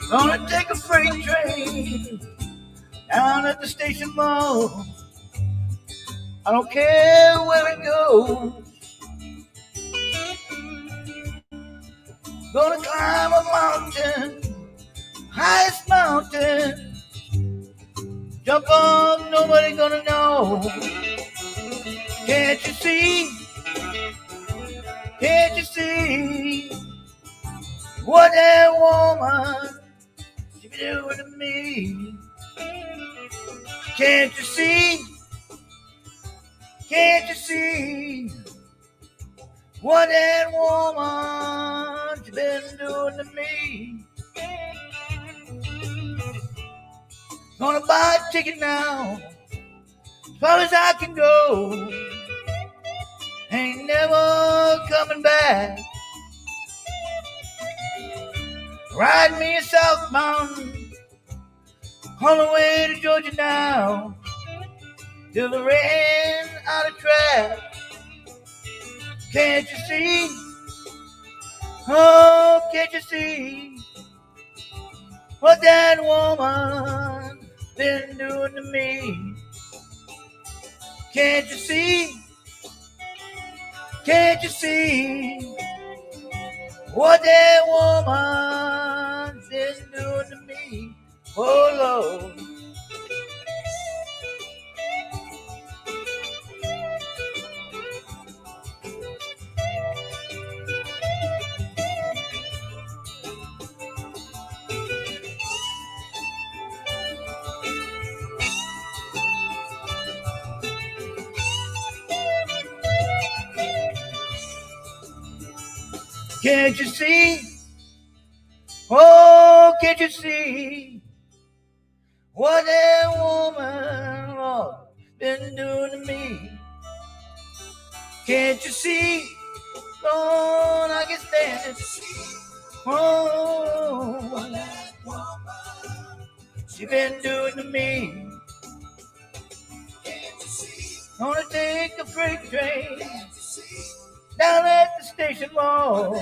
Gonna take a freight train down at the station mall. I don't care where it goes. Gonna climb a mountain, highest mountain. Jump on, nobody gonna know. Can't you see? Can't you see what that woman she be doing to me? Can't you see? Can't you see what that woman she been doing to me? Gonna buy a ticket now, as far as I can go. Ain't never coming back. Ride me a South Mountain, all the way to Georgia now, till the rain out of track. Can't you see? Oh, can't you see what that woman been doing to me? Can't you see? Can't you see what that woman been doing to me? Oh Lord, Can't you see? Oh, can't you see what that woman Lord, been doing to me? Can't you see? Lord, I can stand it. Oh, she been doing to me. Gonna take a freight train down at the station wall.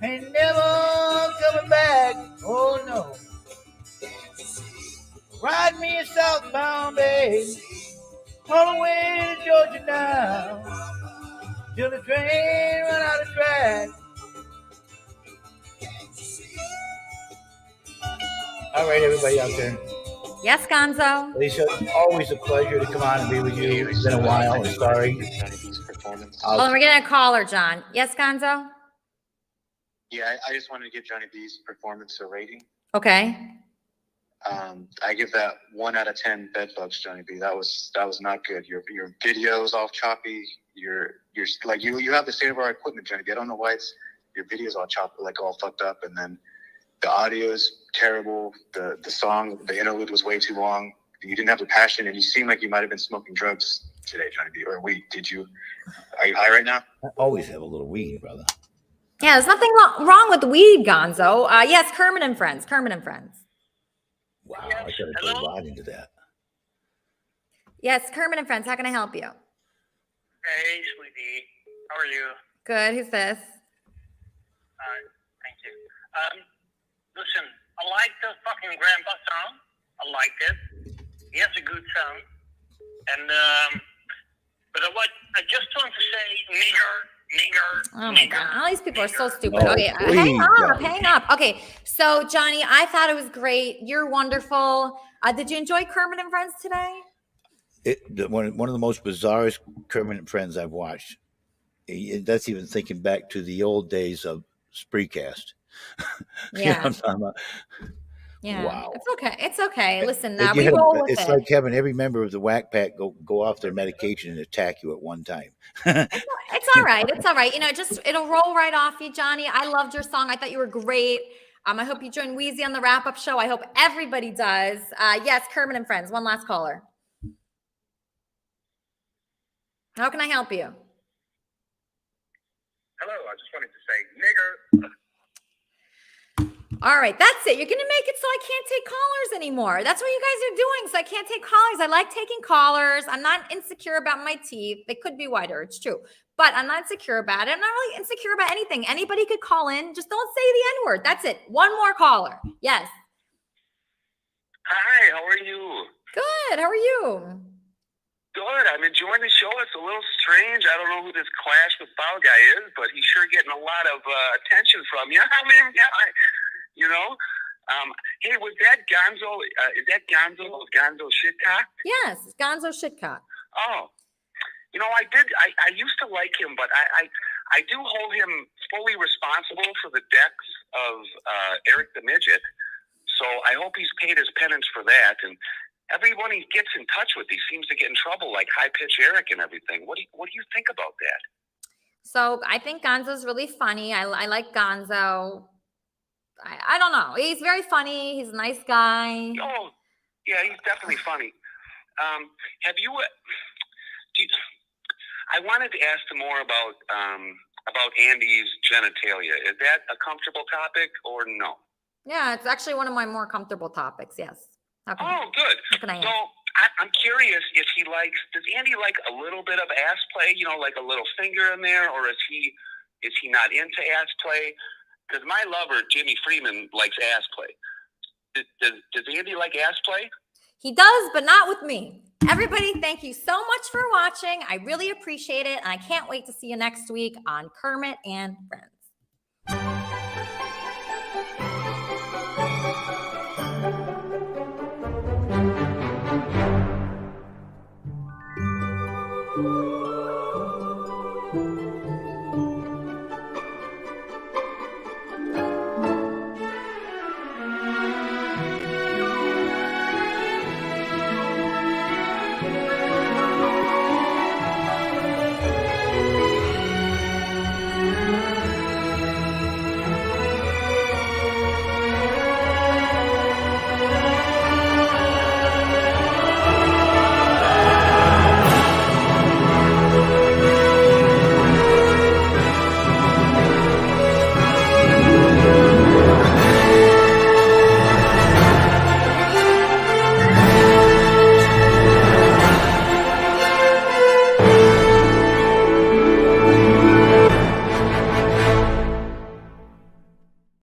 Ain't never coming back. Oh no. Ride me a southbound, babe, all the way to Georgia now, till the train run out of track. All right, everybody out there. Yes, Gonzo. Lisa, always a pleasure to come on and be with you. It's been a while. I'm sorry. Hold on, we're getting a caller, John. Yes, Gonzo? Yeah, I just wanted to give Johnny B's performance a rating. Okay. I give that 1 out of 10 bed bugs, Johnny B. That was not good. Your video's all choppy. You're like you have the state of our equipment, Johnny B. I don't know why your video's all choppy, like all fucked up, and then the audio is terrible. The song, the interlude was way too long. You didn't have the passion, and you seem like you might have been smoking drugs today, Johnny B. Or weed? Did you? Are you high right now? I always have a little weed, brother. Yeah, there's nothing wrong with weed, Gonzo. Yes, Kermit and Friends. Kermit and Friends. Wow, I gotta go right into that. Yes, Kermit and Friends. How can I help you? Hey, sweetie. How are you? Good. Who's this? Thank you. Listen, I like the fucking grandpa song. I liked it. He has a good sound. And, but I just want to say nigger. Oh my God. All these people are so stupid. Oh, Okay, hang up. Okay, so Johnny, I thought it was great. You're wonderful. Did you enjoy Kermit and Friends today? One of the most bizarrest Kermit and Friends I've watched. That's even thinking back to the old days of Spreecast. You know what I'm talking about? Yeah. Wow. It's okay. It's okay. Listen, And we roll with it's it. like having every member of the Whack Pack go off their medication and attack you at one time. It's all right. It's all right. You know, it'll roll right off you, Johnny. I loved your song. I thought you were great. I hope you join Wheezy on the wrap-up show. I hope everybody does. Yes, Kermit and Friends. One last caller. How can I help you? Hello, I just wanted to say nigger. All right, that's it. You're going to make it so I can't take callers anymore. That's what you guys are doing, so I can't take callers. I like taking callers. I'm not insecure about my teeth. They could be whiter, it's true. But I'm not insecure about it. I'm not really insecure about anything. Anybody could call in. Just don't say the N-word. That's it. One more caller. Yes. Hi, how are you? Good. How are you? Good. I'm enjoying the show. It's a little strange. I don't know who this Clash with Bow guy is, but he's sure getting a lot of attention from you. I mean, you know. Hey, was that Gonzo? Is that Gonzo Shitcock? Yes, Gonzo Shitcock. Oh, you know, I used to like him, but I do hold him fully responsible for the deaths of Eric the Midget. So I hope he's paid his penance for that. And everyone he gets in touch with, he seems to get in trouble, like High Pitch Eric and everything. What do you think about that? So I think Gonzo's really funny. I like Gonzo. I don't know. He's very funny. He's a nice guy. Oh, yeah, he's definitely funny. Have you? I wanted to ask him more about Andy's genitalia. Is that a comfortable topic or no? Yeah, it's actually one of my more comfortable topics. Yes. Oh, good. How can I So I'm curious if he likes. Does Andy like a little bit of ass play? You know, like a little finger in there, or is he not into ass play? Because my lover Jimmy Freeman likes ass play. Does Andy like ass play? He does, but not with me. Everybody, thank you so much for watching. I really appreciate it, and I can't wait to see you next week on Kermit and Friends.